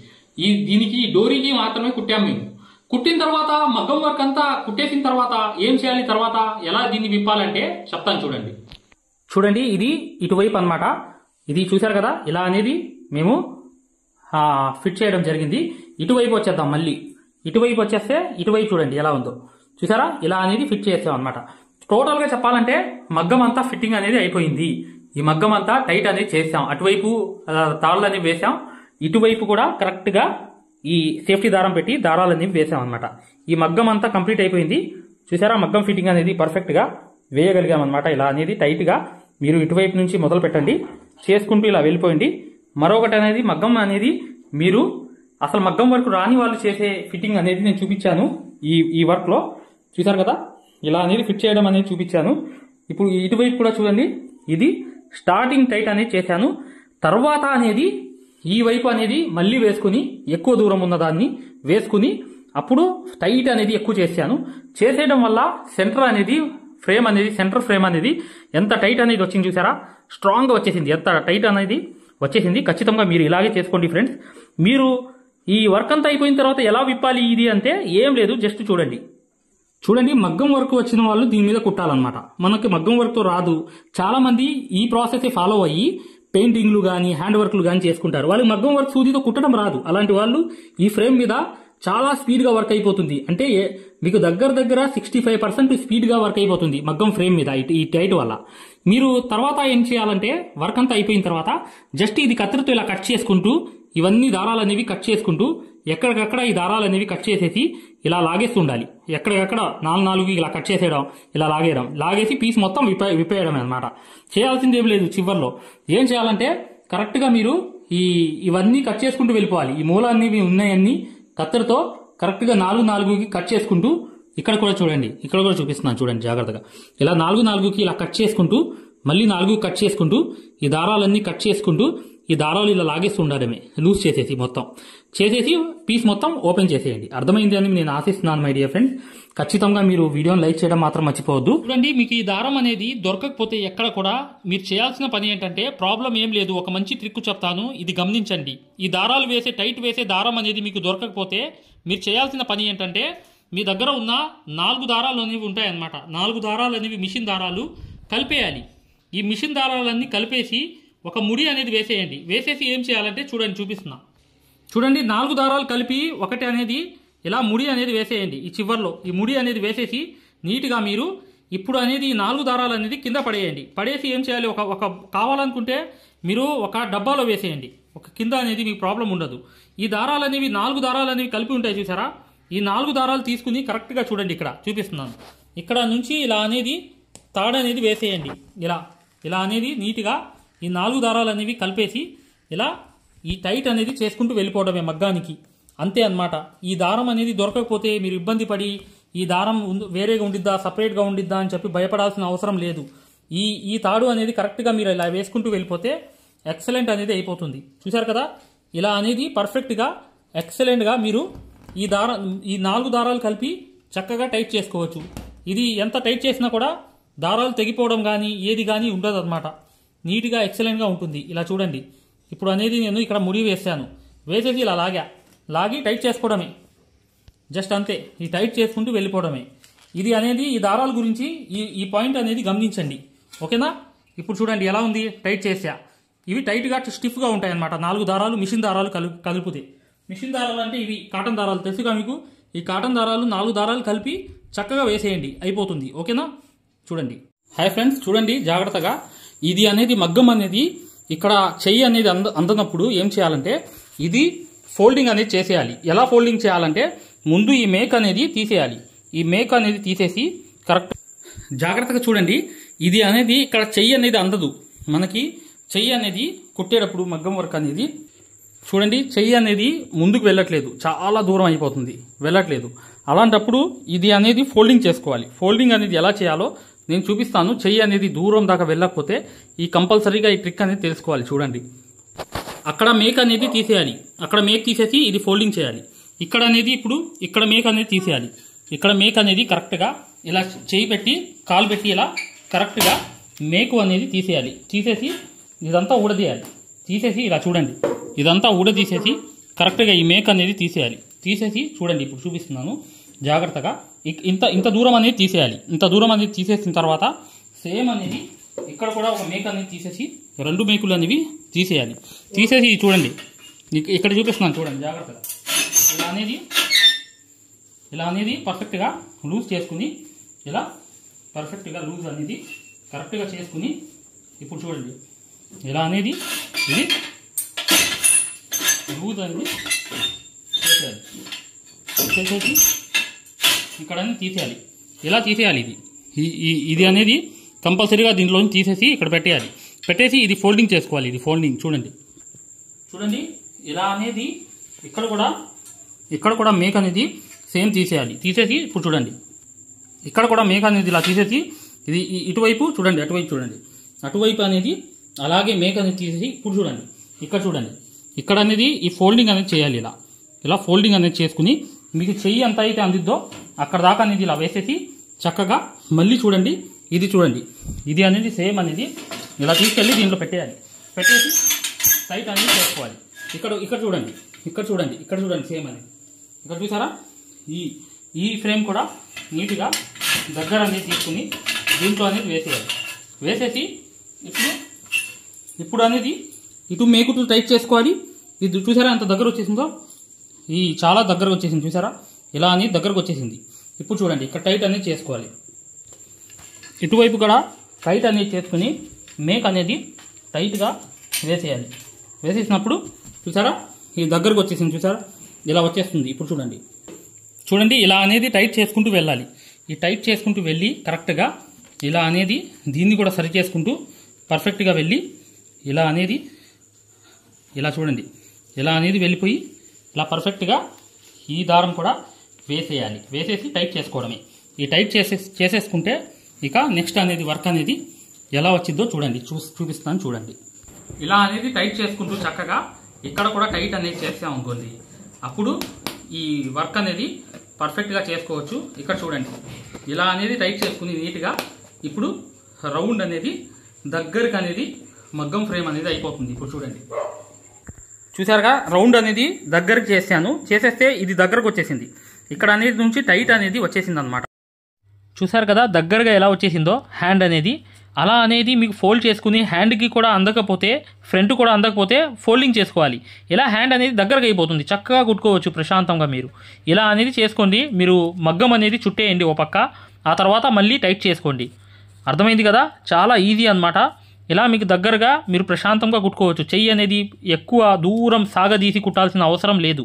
A: దీనికి డోరీకి మాత్రమే కుట్టాము మేము. కుట్టిన తర్వాత మగ్గం వర్క్ అంతా కుట్టేసిన తర్వాత ఏం చేయాలి, తర్వాత ఎలా దీన్ని విప్పాలంటే చెప్తాను చూడండి. చూడండి ఇది ఇటువైపు అన్నమాట. ఇది చూసారు కదా, ఇలా అనేది మేము ఫిట్ చేయడం జరిగింది. ఇటువైపు వచ్చేద్దాం. మళ్ళీ ఇటువైపు వచ్చేస్తే ఇటువైపు చూడండి ఎలా ఉందో చూసారా, ఇలా అనేది ఫిట్ చేసాం అనమాట. టోటల్ గా చెప్పాలంటే మగ్గం అంతా ఫిట్టింగ్ అనేది అయిపోయింది. ఈ మగ్గం అంతా టైట్ అనేది చేసాం. అటువైపు తాళ్ళు అనేవి వేసాం, ఇటువైపు కూడా కరెక్ట్ గా ఈ సేఫ్టీ దారం పెట్టి దారాలు అనేవి వేసాం అనమాట. ఈ మగ్గం అంతా కంప్లీట్ అయిపోయింది. చూసారా మగ్గం ఫిట్టింగ్ అనేది పర్ఫెక్ట్ గా వేయగలిగాం అనమాట. ఇలా అనేది టైట్ గా మీరు ఇటువైపు నుంచి మొదలు పెట్టండి, చేసుకుంటూ ఇలా వెళ్ళిపోయింది. మరొకటి అనేది మగ్గం అనేది మీరు అసలు మగ్గం వర్క్ రాని వాళ్ళు చేసే ఫిట్టింగ్ అనేది నేను చూపించాను ఈ వర్క్ లో. చూసారు కదా ఇలా అనేది ఫిట్ చేయడం అనేది చూపించాను. ఇప్పుడు ఇటువైపు కూడా చూడండి, ఇది స్టార్టింగ్ టైట్ అనేది చేశాను. తర్వాత అనేది ఈ వైపు అనేది మళ్ళీ వేసుకుని ఎక్కువ దూరం ఉన్న దాన్ని వేసుకుని అప్పుడు టైట్ అనేది ఎక్కువ చేశాను. చేసేయడం వల్ల సెంటర్ అనేది ఫ్రేమ్ అనేది సెంటర్ ఫ్రేమ్ అనేది ఎంత టైట్ అనేది వచ్చింది చూసారా, స్ట్రాంగ్ గా వచ్చేసింది, ఎంత టైట్ అనేది వచ్చేసింది. ఖచ్చితంగా మీరు ఇలాగే చేసుకోండి ఫ్రెండ్స్. మీరు ఈ వర్క్ అంతా అయిపోయిన తర్వాత ఎలా విప్పాలి ఇది అంటే ఏం లేదు, జస్ట్ చూడండి మగ్గం వర్క్ వచ్చిన వాళ్ళు దీని మీద కుట్టాలన్నమాట. మనకి మగ్గం వర్క్ తో రాదు. చాలా మంది ఈ ప్రాసెస్ ఫాలో అయ్యి పెయింటింగ్లు గానీ హ్యాండ్ వర్క్లు గానీ చేసుకుంటారు. వాళ్ళకి మగ్గం వర్క్ సూదితో కుట్టడం రాదు. అలాంటి వాళ్ళు ఈ ఫ్రేమ్ మీద చాలా స్పీడ్ గా వర్క్ అయిపోతుంది. అంటే మీకు దగ్గర 65% స్పీడ్ గా వర్క్ అయిపోతుంది మగ్గం ఫ్రేమ్ మీద ఈ టైట్ వల్ల. మీరు తర్వాత ఏం చేయాలంటే వర్క్ అంతా అయిపోయిన తర్వాత జస్ట్ ఇది కత్తెరతో ఇలా కట్ చేసుకుంటూ ఇవన్నీ దారాలు అనేవి కట్ చేసుకుంటూ ఎక్కడికక్కడ ఈ దారాలు అనేవి కట్ చేసేసి ఇలా లాగేస్తుండాలి. ఎక్కడికక్కడ 4 ఇలా కట్ చేసేయడం, ఇలా లాగేసి పీస్ మొత్తం విప్పేయడం అనమాట. చేయాల్సింది ఏం లేదు. చివర్లో ఏం చేయాలంటే కరెక్ట్ గా మీరు ఇవన్నీ కట్ చేసుకుంటూ వెళ్ళిపోవాలి. ఈ మూలాన్ని ఉన్నాయన్నీ కత్తెరతో కరెక్ట్ గా 4 కట్ చేసుకుంటూ, ఇక్కడ కూడా చూడండి, ఇక్కడ కూడా చూపిస్తున్నాను చూడండి జాగ్రత్తగా. ఇలా 4 ఇలా కట్ చేసుకుంటూ మళ్ళీ 4 కట్ చేసుకుంటూ ఈ దారాలన్నీ కట్ చేసుకుంటూ ఈ దారాలు ఇలా లాగేస్తూ ఉండడమే, లూజ్ చేసేసి మొత్తం చేసేసి పీస్ మొత్తం ఓపెన్ చేసేయండి. అర్థమైంది అని నేను ఆశిస్తున్నాను మై డియర్ ఫ్రెండ్స్. ఖచ్చితంగా మీరు వీడియోని లైక్ చేయడం మాత్రం మర్చిపోవద్దు. చూడండి మీకు ఈ దారం అనేది దొరకకపోతే ఎక్కడ కూడా మీరు చేయాల్సిన పని ఏంటంటే ప్రాబ్లం ఏం లేదు, ఒక మంచి ట్రిక్ చెప్తాను, ఇది గమనించండి. ఈ దారాలు టైట్ వేసే దారం అనేది మీకు దొరకకపోతే మీరు చేయాల్సిన పని ఏంటంటే మీ దగ్గర ఉన్న 4 దారాలు అనేవి ఉంటాయన్నమాట. 4 దారాలు అనేవి మిషన్ దారాలు కలిపేయాలి. ఈ మిషన్ దారాలన్నీ కలిపేసి ఒక ముడి అనేది వేసేయండి. వేసేసి ఏం చేయాలంటే చూడండి చూపిస్తున్నా. చూడండి 4 దారాలు కలిపి ఒకటి అనేది ఇలా ముడి అనేది వేసేయండి. ఈ చివర్లో ఈ ముడి అనేది వేసేసి నీట్గా మీరు ఇప్పుడు అనేది ఈ 4 దారాలు అనేది కింద పడేయండి. పడేసి ఏం చేయాలి, ఒక కావాలనుకుంటే మీరు ఒక డబ్బాలో వేసేయండి. ఒక కింద అనేది మీకు ప్రాబ్లం ఉండదు. ఈ దారాలు అనేవి 4 దారాలు అనేవి కలిపి ఉంటాయి చూసారా, ఈ 4 దారాలు తీసుకుని కరెక్ట్గా చూడండి ఇక్కడ చూపిస్తున్నాను. ఇక్కడ నుంచి ఇలా అనేది తాడు అనేది వేసేయండి. ఇలా అనేది నీట్గా ఈ 4 దారాలు అనేవి కలిపేసి ఇలా ఈ టైట్ అనేది చేసుకుంటూ వెళ్ళిపోవడమే మగ్గానికి, అంతే అన్నమాట. ఈ దారం అనేది దొరకకపోతే మీరు ఇబ్బంది పడి ఈ దారం వేరేగా ఉండిద్దా సపరేట్గా ఉండిద్దా అని చెప్పి భయపడాల్సిన అవసరం లేదు. ఈ తాడు అనేది కరెక్ట్గా మీరు ఇలా వేసుకుంటూ వెళ్ళిపోతే ఎక్సలెంట్ అనేది అయిపోతుంది. చూసారు కదా, ఇలా అనేది పర్ఫెక్ట్గా ఎక్సలెంట్గా మీరు ఈ 4 దారాలు కలిపి చక్కగా టైట్ చేసుకోవచ్చు. ఇది ఎంత టైట్ చేసినా కూడా దారాలు తెగిపోవడం కానీ ఏది కానీ ఉండదు అనమాట. నీట్గా ఎక్సలెంట్గా ఉంటుంది. ఇలా చూడండి, ఇప్పుడు అనేది నేను ఇక్కడ ముడి వేసాను, వేసేసి ఇలా లాగి టైట్ చేసుకోవడమే, జస్ట్ అంతే. ఈ టైట్ చేసుకుంటూ వెళ్ళిపోవడమే. ఇది అనేది ఈ దారాల గురించి ఈ పాయింట్ అనేది గమనించండి, ఓకేనా. ఇప్పుడు చూడండి ఎలా ఉంది, టైట్ చేసా. ఇవి టైట్గా స్టిఫ్గా ఉంటాయి అనమాట. 4 దారాలు మిషన్ దారాలు కలిపితే. మిషన్ దారాలు అంటే ఇవి కాటన్ దారాలు తెలుసుగా మీకు. ఈ కాటన్ దారాలు 4 దారాలు కలిపి చక్కగా వేసేయండి, అయిపోతుంది, ఓకేనా. చూడండి హాయ్ ఫ్రెండ్స్, చూడండి జాగ్రత్తగా. ఇది అనేది మగ్గం అనేది ఇక్కడ చెయ్యి అనేది అందనప్పుడు ఏం చేయాలంటే ఇది ఫోల్డింగ్ అనేది చేసేయాలి. ఎలా ఫోల్డింగ్ చేయాలంటే ముందు ఈ మేక్ అనేది తీసేయాలి. ఈ మేక్ అనేది తీసేసి కరెక్ట్ జాగ్రత్తగా చూడండి. ఇది అనేది ఇక్కడ చెయ్యి అనేది అందదు మనకి. చెయ్యి అనేది కుట్టేటప్పుడు మగ్గం వర్క్ అనేది చూడండి, చెయ్యి అనేది ముందుకు వెళ్ళట్లేదు, చాలా దూరం అయిపోతుంది, వెళ్ళట్లేదు. అలాంటప్పుడు ఇది అనేది ఫోల్డింగ్ చేసుకోవాలి. ఫోల్డింగ్ అనేది ఎలా చేయాలో నేను చూపిస్తాను. చెయ్యి అనేది దూరం దాకా వెళ్ళకపోతే ఈ కంపల్సరీగా ఈ ట్రిక్ అనేది తెలుసుకోవాలి. చూడండి, అక్కడ మేక్ అనేది తీసేయాలి. అక్కడ మేక్ తీసేసి ఇది ఫోల్డింగ్ చేయాలి. ఇక్కడ అనేది ఇప్పుడు ఇక్కడ మేక్ అనేది తీసేయాలి. ఇక్కడ మేక్ అనేది కరెక్ట్గా ఇలా చేయి పెట్టి కాలు పెట్టి ఇలా కరెక్ట్గా మేకు అనేది తీసేయాలి. తీసేసి ఇదంతా ఊడదీయాలి. తీసేసి ఇలా చూడండి, ఇదంతా ఊడదీసేసి కరెక్ట్గా ఈ మేక్ అనేది తీసేయాలి. తీసేసి చూడండి, ఇప్పుడు చూపిస్తున్నాను జాగ్రత్తగా. ఇంత దూరం అనేది తీసేయాలి. ఇంత దూరం అనేది తీసేసిన తర్వాత సేమ్ అనేది ఇక్కడ కూడా ఒక మేక్ అనేది తీసేసి 2 మేకులు అనేవి తీసేయాలి. తీసేసి చూడండి, ఇక్కడ చూపిస్తున్నాను చూడండి జాగ్రత్తగా. ఇలా అనేది పర్ఫెక్ట్గా లూజ్ చేసుకుని ఇలా పర్ఫెక్ట్గా లూజ్ అనేది కరెక్ట్గా చేసుకుని ఇప్పుడు చూడండి, ఇలా అనేది ఇది లూజ్ అనేది చేసేయాలి. చేసేసి ఇక్కడ అనేది తీసేయాలి. ఇలా తీసేయాలి. ఇది అనేది కంపల్సరీగా దీంట్లో తీసేసి ఇక్కడ పెట్టేయాలి. పెట్టేసి ఇది ఫోల్డింగ్ చేసుకోవాలి. ఇది ఫోల్డింగ్ చూడండి. ఇలా అనేది ఇక్కడ కూడా మేక్ అనేది సేమ్ తీసేయాలి. తీసేసి ఇప్పుడు చూడండి, ఇక్కడ కూడా మేక్ అనేది ఇలా తీసేసి ఇది ఇటువైపు చూడండి, అటువైపు చూడండి, అటువైపు అనేది అలాగే మేక్ అనేది తీసేసి ఇప్పుడు చూడండి, ఇక్కడ చూడండి, ఇక్కడ అనేది ఈ ఫోల్డింగ్ అనేది చేయాలి. ఇలా ఫోల్డింగ్ అనేది చేసుకుని మీకు చెయ్యి ఎంత అయితే అందిద్దో అక్కడ దాకా అనేది ఇలా వేసేసి చక్కగా మళ్ళీ చూడండి, ఇది చూడండి, ఇది అనేది సేమ్ అనేది ఇలా తీసుకెళ్ళి దీంట్లో పెట్టేయాలి. పెట్టేసి టైట్ అనేది చేసుకోవాలి. ఇక్కడ చూడండి, ఇక్కడ చూడండి సేమ్ అనేది ఇక్కడ చూసారా. ఈ ఫ్రేమ్ కూడా నీట్గా దగ్గర అనేది తీసుకుని దీంట్లో అనేది వేసేయాలి. వేసేసి ఇప్పుడు అనేది ఇటు మేకుతో టైట్ చేసుకోవాలి. ఇది చూసారా ఎంత దగ్గర వచ్చేసిందో, ఈ చాలా దగ్గరకు వచ్చేసింది చూసారా. ఇలా అనేది దగ్గరకు వచ్చేసింది. ఇప్పుడు చూడండి, ఇక్కడ టైట్ అనేది చేసుకోవాలి. ఇటువైపు కూడా టైట్ అనేది చేసుకుని మేక్ అనేది టైట్గా వేసేయాలి. వేసేసినప్పుడు చూసారా ఈ దగ్గరకు వచ్చేసింది చూసారా, ఇలా వచ్చేస్తుంది. ఇప్పుడు చూడండి ఇలా అనేది టైట్ చేసుకుంటూ వెళ్ళాలి. ఈ టైట్ చేసుకుంటూ వెళ్ళి కరెక్ట్గా ఇలా అనేది దీన్ని కూడా సరి చేసుకుంటూ పర్ఫెక్ట్గా వెళ్ళి ఇలా అనేది ఇలా చూడండి, ఇలా అనేది వెళ్ళిపోయి ఇలా పర్ఫెక్ట్గా ఈ దారం కూడా వేసేయాలి. వేసేసి టైట్ చేసుకోవడమే. ఈ టైట్ చేసేసుకుంటే ఇక నెక్స్ట్ అనేది వర్క్ అనేది ఎలా వచ్చిందో చూడండి, చూపిస్తాను చూడండి. ఇలా అనేది టైట్ చేసుకుంటూ చక్కగా ఇక్కడ కూడా టైట్ అనేది చేస్తాం అనుకోండి, అప్పుడు ఈ వర్క్ అనేది పర్ఫెక్ట్గా చేసుకోవచ్చు. ఇక్కడ చూడండి, ఇలా అనేది టైట్ చేసుకుని నీట్గా ఇప్పుడు రౌండ్ అనేది దగ్గరకు అనేది మగ్గం ఫ్రేమ్ అనేది అయిపోతుంది. ఇప్పుడు చూడండి, చూసారుగా రౌండ్ అనేది దగ్గరకు చేశాను. చేసేస్తే ఇది దగ్గరకు వచ్చేసింది. ఇక్కడ అనేది నుంచి టైట్ అనేది వచ్చేసింది అనమాట. చూసారు కదా దగ్గరగా ఎలా వచ్చేసిందో హ్యాండ్ అనేది. అలా అనేది మీకు ఫోల్డ్ చేసుకుని హ్యాండ్కి కూడా అందకపోతే ఫ్రంట్ కూడా అందకపోతే ఫోల్డింగ్ చేసుకోవాలి. ఇలా హ్యాండ్ అనేది దగ్గరగా అయిపోతుంది, చక్కగా కుట్టుకోవచ్చు ప్రశాంతంగా. మీరు ఇలా అనేది చేసుకోండి. మీరు మగ్గం అనేది చుట్టేయండి ఓ పక్క, ఆ తర్వాత మళ్ళీ టైట్ చేసుకోండి. అర్థమైంది కదా, చాలా ఈజీ అనమాట. ఇలా మీకు దగ్గరగా మీరు ప్రశాంతంగా కుట్టుకోవచ్చు. చెయ్యి అనేది ఎక్కువ దూరం సాగదీసి కుట్టాల్సిన అవసరం లేదు.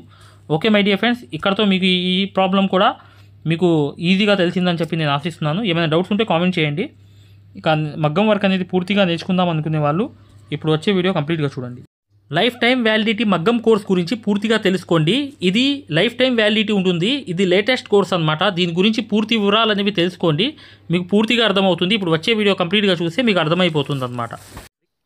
A: ఓకే మై డియర్ ఫ్రెండ్స్, ఇక్కడతో మీకు ఈ ప్రాబ్లం కూడా మీకు ఈజీగా తెలిసిందని చెప్పి నేను ఆశిస్తున్నాను. ఏమైనా డౌట్స్ ఉంటే కామెంట్ చేయండి. ఇక మగ్గం వర్క్ అనేది పూర్తిగా నేర్చుకుందాం అనుకునే వాళ్ళు ఇప్పుడు వచ్చే వీడియో కంప్లీట్గా చూడండి. లైఫ్ టైం వ్యాలిడిటీ మగ్గం కోర్స్ గురించి పూర్తిగా తెలుసుకోండి. ఇది లైఫ్ టైం వ్యాలిడిటీ ఉంటుంది. ఇది లేటెస్ట్ కోర్స్ అనమాట. దీని గురించి పూర్తి వివరాలు అనేవి తెలుసుకోండి, మీకు పూర్తిగా అర్థమవుతుంది. ఇప్పుడు వచ్చే వీడియో కంప్లీట్గా చూస్తే మీకు అర్థమైపోతుంది అనమాట.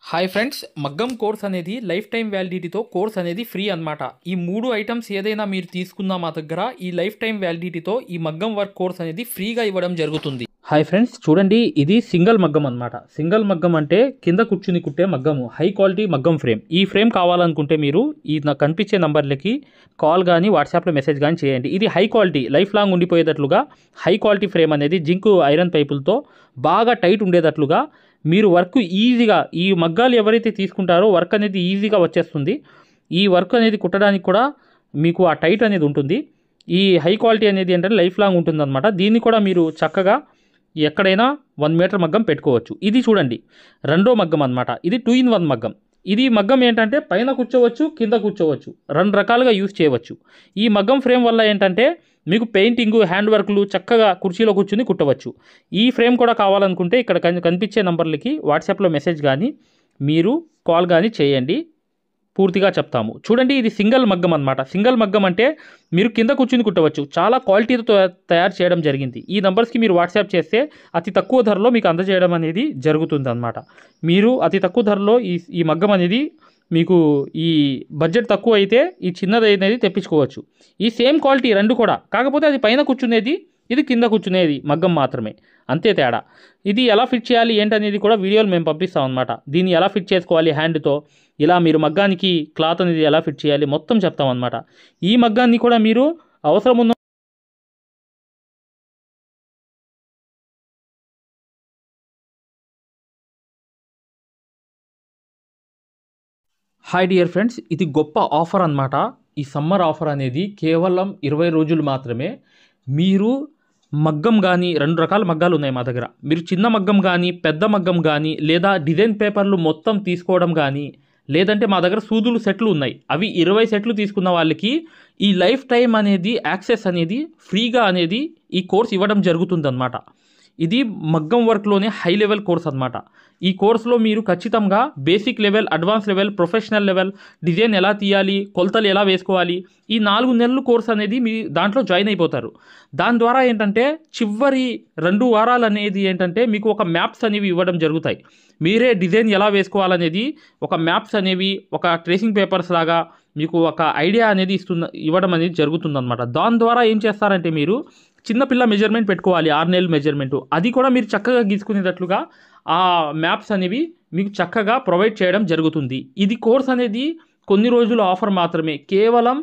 A: హాయ్ ఫ్రెండ్స్, మగ్గం కోర్స్ అనేది లైఫ్ టైం వ్యాలిడిటీతో కోర్స్ అనేది ఫ్రీ అనమాట. ఈ 3 ఐటమ్స్ ఏదైనా మీరు తీసుకున్నా మా దగ్గర ఈ లైఫ్ టైం వ్యాలిడిటీతో ఈ మగ్గం వర్క్ కోర్స్ అనేది ఫ్రీగా ఇవ్వడం జరుగుతుంది. హాయ్ ఫ్రెండ్స్, చూడండి ఇది సింగిల్ మగ్గం అనమాట. సింగిల్ మగ్గం అంటే కింద కూర్చుని కుట్టే మగ్గము, హై క్వాలిటీ మగ్గం ఫ్రేమ్. ఈ ఫ్రేమ్ కావాలనుకుంటే మీరు ఈ నాకు కనిపించే నంబర్లకి కాల్ కానీ వాట్సాప్లో మెసేజ్ కానీ చేయండి. ఇది హై క్వాలిటీ లైఫ్ లాంగ్ ఉండిపోయేటట్లుగా హై క్వాలిటీ ఫ్రేమ్ అనేది జింక్ ఐరన్ పైపులతో బాగా టైట్ ఉండేటట్లుగా మీరు వర్క్ ఈజీగా ఈ మగ్గాలు ఎవరైతే తీసుకుంటారో వర్క్ అనేది ఈజీగా వచ్చేస్తుంది. ఈ వర్క్ అనేది కుట్టడానికి కూడా మీకు ఆ టైట్ అనేది ఉంటుంది. ఈ హై క్వాలిటీ అనేది ఏంటంటే లైఫ్ లాంగ్ ఉంటుంది అనమాట. దీన్ని కూడా మీరు చక్కగా ఎక్కడైనా 1 మీటర్ మగ్గం పెట్టుకోవచ్చు. ఇది చూడండి రెండో మగ్గం అనమాట. ఇది 2-in-1 మగ్గం. ఇది మగ్గం ఏంటంటే పైన కూర్చోవచ్చు, కింద కూర్చోవచ్చు, 2 రకాలుగా యూజ్ చేయవచ్చు. ఈ మగ్గం ఫ్రేమ్ వల్ల ఏంటంటే మీకు పెయింటింగ్ హ్యాండ్ వర్క్లు చక్కగా కుర్చీలో కూర్చుని కుట్టవచ్చు. ఈ ఫ్రేమ్ కూడా కావాలనుకుంటే ఇక్కడ కనిపించే నంబర్లకి వాట్సాప్లో మెసేజ్ కానీ మీరు కాల్ కానీ చేయండి. పూర్తిగా చెప్తాము. చూడండి, ఇది సింగిల్ మగ్గం అనమాట. సింగిల్ మగ్గం అంటే మీరు కింద కూర్చుని కుట్టవచ్చు. చాలా క్వాలిటీతో తయారు చేయడం జరిగింది. ఈ నంబర్స్కి మీరు వాట్సాప్ చేస్తే అతి తక్కువ ధరలో మీకు అందజేయడం అనేది జరుగుతుంది అనమాట. మీరు అతి తక్కువ ధరలో ఈ మగ్గం అనేది మీకు ఈ బడ్జెట్ తక్కువ అయితే ఈ చిన్నది అనేది తెప్పించుకోవచ్చు. ఈ సేమ్ క్వాలిటీ రెండు కూడా, కాకపోతే అది పైన కూర్చునేది, ఇది కింద కూర్చునేది మగ్గం మాత్రమే, అంతే తేడా. ఇది ఎలా ఫిట్ చేయాలి ఏంటనేది కూడా వీడియోలు మేము పంపిస్తాం అనమాట. దీన్ని ఎలా ఫిట్ చేసుకోవాలి హ్యాండ్తో, ఇలా మీరు మగ్గానికి క్లాత్ అనేది ఎలా ఫిట్ చేయాలి మొత్తం చెప్తాం అనమాట. ఈ మగ్గాన్ని కూడా మీరు అవసరం ఉన్న హాయ్ డియర్ ఫ్రెండ్స్, ఇది గొప్ప ఆఫర్ అన్నమాట. ఈ సమ్మర్ ఆఫర్ అనేది కేవలం 20 రోజులు మాత్రమే. మీరు మగ్గం కానీ 2 రకాల మగ్గాలు ఉన్నాయి మా దగ్గర. మీరు చిన్న మగ్గం కానీ పెద్ద మగ్గం కానీ లేదా డిజైన్ పేపర్లు మొత్తం తీసుకోవడం కానీ, లేదంటే మా దగ్గర సూదులు సెట్లు ఉన్నాయి, అవి 20 సెట్లు తీసుకున్న వాళ్ళకి ఈ లైఫ్ టైం అనేది యాక్సెస్ అనేది ఫ్రీగా అనేది ఈ కోర్స్ ఇవ్వడం జరుగుతుందన్నమాట. ఇది మగ్గం వర్క్లోనే హై లెవెల్ కోర్స్ అనమాట. ఈ కోర్సులో మీరు ఖచ్చితంగా basic level, advance level, professional level, design ఎలా తీయాలి, కొలతలు ఎలా వేసుకోవాలి, ఈ 4 నెలలు కోర్స్ అనేది మీ దాంట్లో జాయిన్ అయిపోతారు. దాని ద్వారా ఏంటంటే చివరి 2 వారాలు అనేది ఏంటంటే మీకు ఒక మ్యాప్స్ అనేవి ఇవ్వడం జరుగుతాయి. మీరే డిజైన్ ఎలా వేసుకోవాలనేది ఒక మ్యాప్స్ అనేవి, ఒక ట్రేసింగ్ పేపర్స్ లాగా మీకు ఒక ఐడియా అనేది ఇవ్వడం అనేది జరుగుతుందన్నమాట. దాని ద్వారా ఏం చేస్తారంటే మీరు చిన్నపిల్ల మెజర్మెంట్ పెట్టుకోవాలి, 6 నెలల మెజర్మెంట్, అది కూడా మీరు చక్కగా గీసుకునేటట్లుగా ఆ మ్యాప్స్ అనేవి మీకు చక్కగా ప్రొవైడ్ చేయడం జరుగుతుంది. ఇది కోర్స్ అనేది కొన్ని రోజుల ఆఫర్ మాత్రమే. కేవలం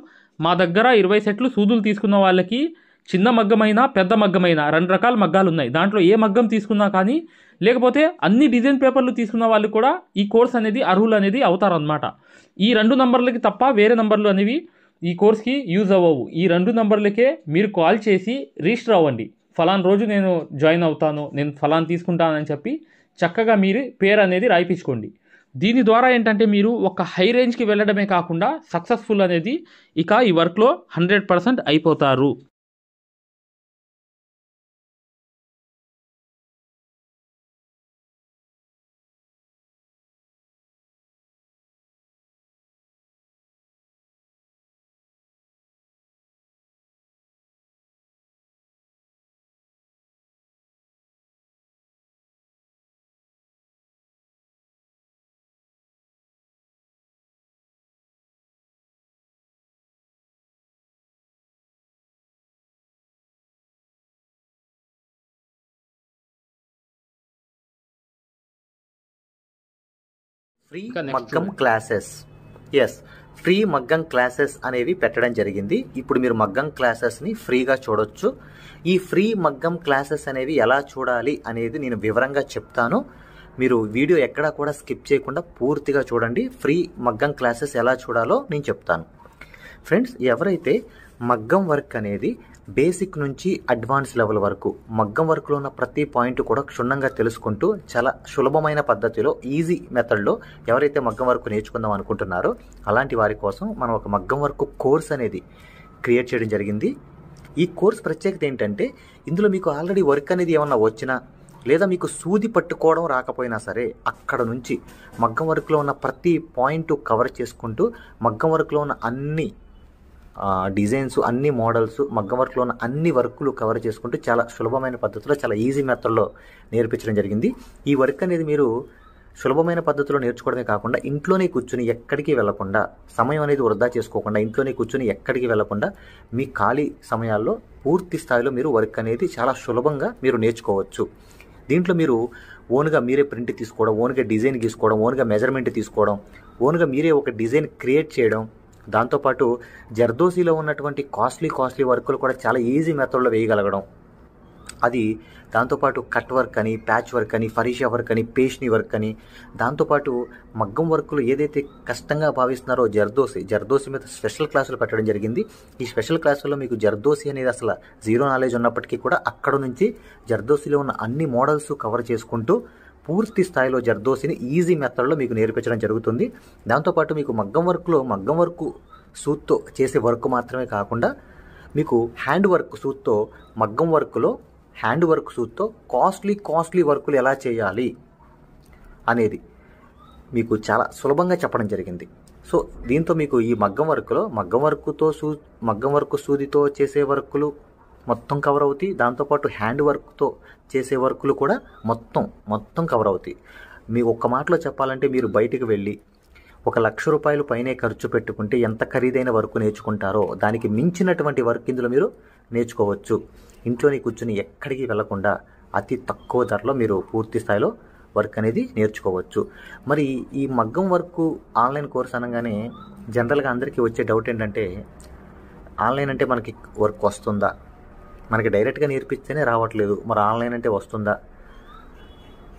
A: మా దగ్గర 20 సెట్లు సూదులు తీసుకున్న వాళ్ళకి చిన్న మగ్గమైనా పెద్ద మగ్గమైనా 2 రకాల మగ్గాలు ఉన్నాయి. దాంట్లో ఏ మగ్గం తీసుకున్నా కానీ, లేకపోతే అన్ని డిజైన్ పేపర్లు తీసుకున్న వాళ్ళు కూడా ఈ కోర్స్ అనేది అర్హులు అనేది అవుతారనమాట. ఈ 2 నంబర్లకి తప్ప వేరే నంబర్లు అనేవి ఈ కోర్స్కి యూజ్ అవ్వవు. ఈ 2 నంబర్లకే మీరు కాల్ చేసి రిజిస్టర్ అవ్వండి. ఫలానా రోజు నేను జాయిన్ అవుతాను, నేను ఫలానా తీసుకుంటానని చెప్పి చక్కగా మీరు పేరు అనేది రాయిపించుకోండి. దీని ద్వారా ఏంటంటే మీరు ఒక హై రేంజ్కి వెళ్ళడమే కాకుండా సక్సెస్ఫుల్ అనేది ఇక ఈ వర్క్లో 100% అయిపోతారు.
C: ఫ్రీ మగ్గం క్లాసెస్, ఫ్రీ మగ్గం క్లాసెస్ అనేవి పెట్టడం జరిగింది. ఇప్పుడు మీరు మగ్గం క్లాసెస్ని ఫ్రీగా చూడొచ్చు. ఈ ఫ్రీ మగ్గం క్లాసెస్ అనేవి ఎలా చూడాలి అనేది నేను వివరంగా చెప్తాను. మీరు వీడియో ఎక్కడా కూడా స్కిప్ చేయకుండా పూర్తిగా చూడండి. ఫ్రీ మగ్గం క్లాసెస్ ఎలా చూడాలో నేను చెప్తాను. ఫ్రెండ్స్, ఎవరైతే మగ్గం వర్క్ అనేది బేసిక్ నుంచి అడ్వాన్స్ లెవెల్ వరకు మగ్గం వర్క్లో ఉన్న ప్రతి పాయింట్ కూడా క్షుణ్ణంగా తెలుసుకుంటూ చాలా సులభమైన పద్ధతిలో, ఈజీ మెథడ్లో ఎవరైతే మగ్గం వర్క్ నేర్చుకుందాం అనుకుంటున్నారో అలాంటి వారి కోసం మనం ఒక మగ్గం వర్క్ కోర్స్ అనేది క్రియేట్ చేయడం జరిగింది. ఈ కోర్స్ ప్రత్యేకత ఏంటంటే, ఇందులో మీకు ఆల్రెడీ వర్క్ అనేది ఏమన్నా వచ్చినా లేదా మీకు సూది పట్టుకోవడం రాకపోయినా సరే, అక్కడ నుంచి మగ్గం వర్క్లో ఉన్న ప్రతి పాయింట్ కవర్ చేసుకుంటూ మగ్గం వర్క్లో ఉన్న అన్ని డిజైన్స్, అన్ని మోడల్స్, మగ్గం వర్క్లో ఉన్న అన్ని వర్కులు కవర్ చేసుకుంటూ చాలా సులభమైన పద్ధతిలో, చాలా ఈజీ మెథడ్లో నేర్పించడం జరిగింది. ఈ వర్క్ అనేది మీరు సులభమైన పద్ధతిలో నేర్చుకోవడమే కాకుండా ఇంట్లోనే కూర్చుని ఎక్కడికి వెళ్లకుండా, సమయం అనేది వృధా చేసుకోకుండా ఇంట్లోనే కూర్చుని ఎక్కడికి వెళ్లకుండా మీ ఖాళీ సమయాల్లో పూర్తి స్థాయిలో మీరు వర్క్ అనేది చాలా సులభంగా మీరు నేర్చుకోవచ్చు. దీంట్లో మీరు ఓన్గా మీరే ప్రింట్ తీసుకోవడం, ఓన్గా డిజైన్ గీసుకోవడం, ఓన్గా మెజర్మెంట్ తీసుకోవడం, ఓన్గా మీరే ఒక డిజైన్ క్రియేట్ చేయడం, దాంతోపాటు జర్దోసీలో ఉన్నటువంటి కాస్ట్లీ వర్కులు కూడా చాలా ఈజీ మెథడ్లో వేయగలగడం, అది దాంతోపాటు కట్ వర్క్ అని, ప్యాచ్ వర్క్ అని, ఫరీషా వర్క్ అని, పేష్ని వర్క్ అని, దాంతోపాటు మగ్గం వర్కులు ఏదైతే కష్టంగా భావిస్తున్నారో జర్దోసి మీద స్పెషల్ క్లాసులు పెట్టడం జరిగింది. ఈ స్పెషల్ క్లాసుల్లో మీకు జర్దోసి అనేది అసలు జీరో నాలెడ్జ్ ఉన్నప్పటికీ కూడా అక్కడ నుంచి జర్దోసిలో ఉన్న అన్ని మోడల్స్ కవర్ చేసుకుంటూ పూర్తి స్థాయిలో జర్దోసిని ఈజీ మెథడ్లో మీకు నేర్పించడం జరుగుతుంది. దాంతోపాటు మీకు మగ్గం వర్క్ సూత్తో చేసే వర్క్ మాత్రమే కాకుండా మీకు హ్యాండ్ వర్క్ సూత్తో, మగ్గం వర్క్లో హ్యాండ్ వర్క్ సూత్తో కాస్ట్లీ వర్కులు ఎలా చేయాలి అనేది మీకు చాలా సులభంగా చెప్పడం జరిగింది. సో దీంతో మీకు ఈ మగ్గం వర్క్లో మగ్గం వర్క్ సూదితో చేసే వర్కులు మొత్తం కవర్ అవుతాయి. దాంతోపాటు హ్యాండ్ వర్క్తో చేసే వర్కులు కూడా మొత్తం కవర్ అవుతాయి. మీ ఒక్క మాటలో చెప్పాలంటే మీరు బయటికి వెళ్ళి 1,00,000 రూపాయలు పైనే ఖర్చు పెట్టుకుంటే ఎంత ఖరీదైన వర్క్ నేర్చుకుంటారో దానికి మించినటువంటి వర్క్ ఇందులో మీరు నేర్చుకోవచ్చు. ఇంట్లోనే కూర్చుని ఎక్కడికి వెళ్లకుండా అతి తక్కువ ధరలో మీరు పూర్తి స్థాయిలో వర్క్ అనేది నేర్చుకోవచ్చు. మరి ఈ మగ్గం వర్క్ ఆన్లైన్ కోర్స్ అనగానే జనరల్గా అందరికీ వచ్చే డౌట్ ఏంటంటే, ఆన్లైన్ అంటే మనకి వర్క్ వస్తుందా, మనకి డైరెక్ట్గా నేర్పిస్తేనే రావట్లేదు, మరి ఆన్లైన్ అంటే వస్తుందా,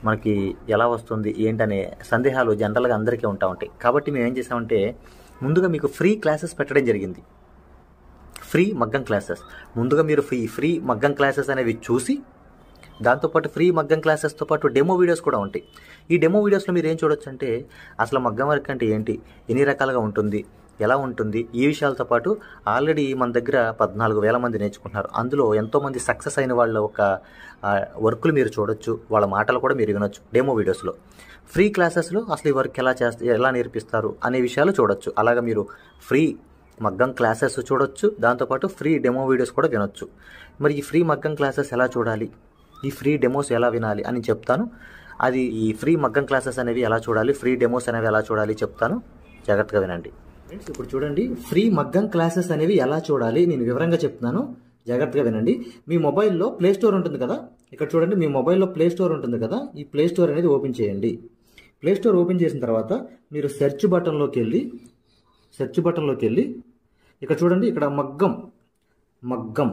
C: మనకి ఎలా వస్తుంది ఏంటనే సందేహాలు జనరల్గా అందరికీ ఉంటాయి. కాబట్టి మేము ఏం చేసామంటే, ముందుగా మీకు ఫ్రీ క్లాసెస్ పెట్టడం జరిగింది. ఫ్రీ మగ్గం క్లాసెస్ ముందుగా మీరు ఫ్రీ మగ్గం క్లాసెస్ అనేవి చూసి, దాంతోపాటు ఫ్రీ మగ్గం క్లాసెస్తో పాటు డెమో వీడియోస్ కూడా ఉంటాయి. ఈ డెమో వీడియోస్లో మీరు ఏం చూడొచ్చు అంటే, అసలు మగ్గం వర్క్ అంటే ఏంటి, ఎన్ని రకాలుగా ఉంటుంది, ఎలా ఉంటుంది, ఈ విషయాలతో పాటు ఆల్రెడీ మన దగ్గర 14,000 మంది నేర్చుకుంటున్నారు. అందులో ఎంతోమంది సక్సెస్ అయిన వాళ్ళ ఒక వర్కులు మీరు చూడొచ్చు, వాళ్ళ మాటలు కూడా మీరు వినొచ్చు డెమో వీడియోస్లో. ఫ్రీ క్లాసెస్లో అసలు ఈ వర్క్ ఎలా నేర్పిస్తారు అనే విషయాలు చూడొచ్చు. అలాగా మీరు ఫ్రీ మగ్గం క్లాసెస్ చూడొచ్చు, దాంతోపాటు ఫ్రీ డెమో వీడియోస్ కూడా వినొచ్చు. మరి ఈ ఫ్రీ మగ్గం క్లాసెస్ ఎలా చూడాలి, ఈ ఫ్రీ డెమోస్ ఎలా వినాలి అని చెప్తాను. అది ఈ ఫ్రీ మగ్గం క్లాసెస్ అనేవి ఎలా చూడాలి, ఫ్రీ డెమోస్ అనేవి ఎలా చూడాలి చెప్తాను, జాగ్రత్తగా వినండి. ఫ్రెండ్స్, ఇప్పుడు చూడండి, ఫ్రీ మగ్గం క్లాసెస్ అనేవి ఎలా చూడాలి నేను వివరంగా చెప్తున్నాను, జాగ్రత్తగా వినండి. మీ మొబైల్లో ప్లే స్టోర్ ఉంటుంది కదా, ఇక్కడ చూడండి, మీ మొబైల్లో ప్లే స్టోర్ ఉంటుంది కదా, ఈ ప్లే స్టోర్ అనేది ఓపెన్ చేయండి. ప్లే స్టోర్ ఓపెన్ చేసిన తర్వాత మీరు సెర్చ్ బటన్లోకి వెళ్ళి ఇక్కడ చూడండి, ఇక్కడ మగ్గం MAGGAM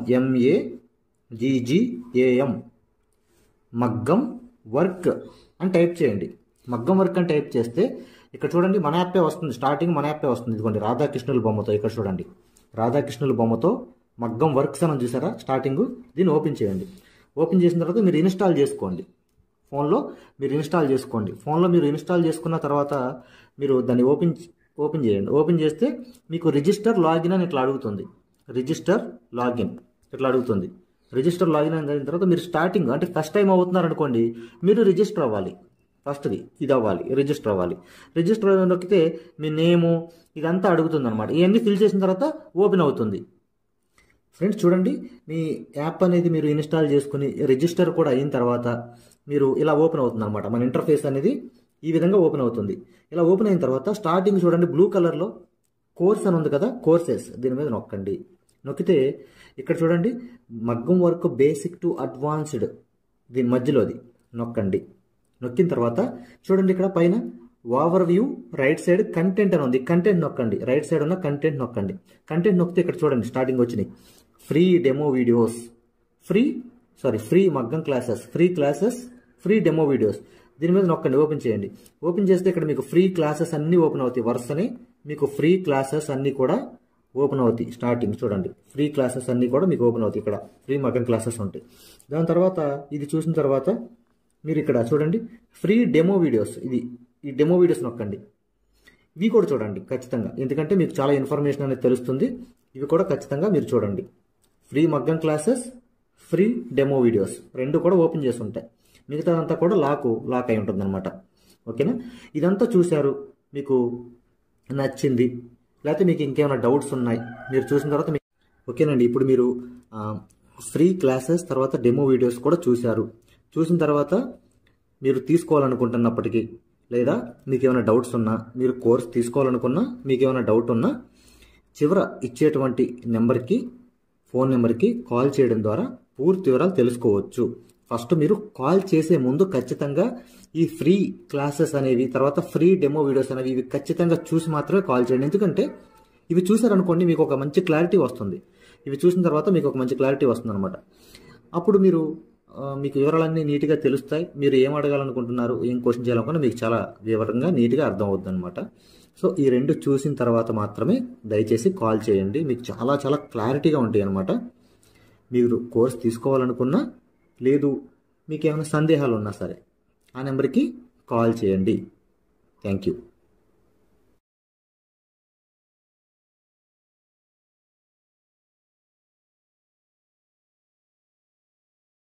C: మగ్గం వర్క్ అని టైప్ చేయండి. మగ్గం వర్క్ అని టైప్ చేస్తే ఇక్కడ చూడండి మన యాప్పే వస్తుంది, స్టార్టింగ్ మన యాప్పే వస్తుంది. ఇదిగోండి రాధాకృష్ణుల బొమ్మతో, ఇక్కడ చూడండి రాధాకృష్ణుల బొమ్మతో మగ్గం వర్క్స్ అని చూసారా స్టార్టింగ్. దీన్ని ఓపెన్ చేయండి. ఓపెన్ చేసిన తర్వాత మీరు ఇన్స్టాల్ చేసుకోండి. ఫోన్లో మీరు ఇన్స్టాల్ చేసుకున్న తర్వాత మీరు దాన్ని ఓపెన్ చేయండి. ఓపెన్ చేస్తే మీకు రిజిస్టర్ లాగిన్ అని ఇట్లా అడుగుతుంది. రిజిస్టర్ లాగిన్ అయిన తర్వాత మీరు స్టార్టింగ్ అంటే ఫస్ట్ టైం అవుతున్నారు అనుకోండి, మీరు రిజిస్టర్ అవ్వాలి. ఫస్ట్ది ఇది అవ్వాలి, రిజిస్టర్ అవ్వాలి. రిజిస్టర్ నొక్కితే మీ నేము ఇదంతా అడుగుతుంది అనమాట. ఇవన్నీ ఫిల్ చేసిన తర్వాత ఓపెన్ అవుతుంది. ఫ్రెండ్స్ చూడండి, మీ యాప్ అనేది మీరు ఇన్స్టాల్ చేసుకుని రిజిస్టర్ కూడా అయిన తర్వాత మీరు ఇలా ఓపెన్ అవుతుంది అనమాట. మన ఇంటర్ఫేస్ అనేది ఈ విధంగా ఓపెన్ అవుతుంది. ఇలా ఓపెన్ అయిన తర్వాత స్టార్టింగ్ చూడండి బ్లూ కలర్లో కోర్స్ అని ఉంది కదా, కోర్సెస్, దీని మీద నొక్కండి. నొక్కితే ఇక్కడ చూడండి మగ్గం వర్క్ బేసిక్ టు అడ్వాన్స్డ్, దీని మధ్యలోది నొక్కండి. నొక్కిన తర్వాత చూడండి ఇక్కడ పైన over view right side content అని ఉంది, కంటెంట్ నొక్కండి. రైట్ సైడ్ ఉన్న కంటెంట్ నొక్కండి. కంటెంట్ నొక్కితే ఇక్కడ చూడండి స్టార్టింగ్ వచ్చినాయి ఫ్రీ డెమో వీడియోస్, ఫ్రీ మగ్గం క్లాసెస్, ఫ్రీ డెమో వీడియోస్. దీని మీద నొక్కండి, ఓపెన్ చేయండి. ఓపెన్ చేస్తే ఇక్కడ మీకు ఫ్రీ క్లాసెస్ అన్నీ ఓపెన్ అవుతాయి. వరుసనే మీకు ఫ్రీ క్లాసెస్ అన్నీ కూడా ఓపెన్ అవుతాయి. స్టార్టింగ్ చూడండి ఫ్రీ క్లాసెస్ అన్నీ కూడా మీకు ఓపెన్ అవుతాయి. ఇక్కడ ఫ్రీ మగ్గం క్లాసెస్ ఉంటాయి. దాని తర్వాత ఇది చూసిన తర్వాత మీరు ఇక్కడ చూడండి ఫ్రీ డెమో వీడియోస్, ఈ డెమో వీడియోస్ నొక్కండి. ఇవి కూడా చూడండి ఖచ్చితంగా, ఎందుకంటే మీకు చాలా ఇన్ఫర్మేషన్ అనేది తెలుస్తుంది. ఇవి కూడా ఖచ్చితంగా మీరు చూడండి. ఫ్రీ మగ్గం క్లాసెస్, ఫ్రీ డెమో వీడియోస్ రెండు కూడా ఓపెన్ చేసి ఉంటాయి. మిగతాదంతా కూడా లాక్ అయి ఉంటుంది అనమాట. ఓకేనా, ఇదంతా చూశారు, మీకు నచ్చింది, లేకపోతే మీకు ఇంకేమైనా డౌట్స్ ఉన్నాయి మీరు చూసిన తర్వాత ఓకేనండి. ఇప్పుడు మీరు ఫ్రీ క్లాసెస్ తర్వాత డెమో వీడియోస్ కూడా చూసిన తర్వాత మీరు తీసుకోవాలనుకుంటున్నప్పటికీ, లేదా మీకు ఏమైనా డౌట్స్ ఉన్నా, మీరు కోర్స్ తీసుకోవాలనుకున్నా, మీకు ఏమైనా డౌట్ ఉన్నా చివర ఇచ్చేటువంటి ఫోన్ నెంబర్కి కాల్ చేయడం ద్వారా పూర్తి వివరాలు తెలుసుకోవచ్చు. ఫస్ట్ మీరు కాల్ చేసే ముందు ఖచ్చితంగా ఈ ఫ్రీ క్లాసెస్ అనేవి, తర్వాత ఫ్రీ డెమో వీడియోస్ అనేవి ఇవి ఖచ్చితంగా చూసి మాత్రమే కాల్ చేయండి. ఎందుకంటే ఇవి చూసారనుకోండి మీకు ఒక మంచి క్లారిటీ వస్తుంది. ఇవి చూసిన తర్వాత మీకు ఒక మంచి క్లారిటీ వస్తుంది అనమాట. అప్పుడు మీకు వివరాలన్నీ నీట్గా తెలుస్తాయి. మీరు ఏం అడగాలనుకుంటున్నారు, ఏం క్వశ్చన్ చేయాలనుకున్నా మీకు చాలా వివరంగా నీట్గా అర్థం అవుతుంది అనమాట. సో ఈ రెండు చూసిన తర్వాత మాత్రమే దయచేసి కాల్ చేయండి. మీకు చాలా చాలా క్లారిటీగా ఉంటాయి అనమాట. మీరు కోర్స్ తీసుకోవాలనుకున్నా, లేదు మీకు ఏమైనా సందేహాలు ఉన్నా సరే ఆ నెంబర్కి కాల్ చేయండి. Thank you.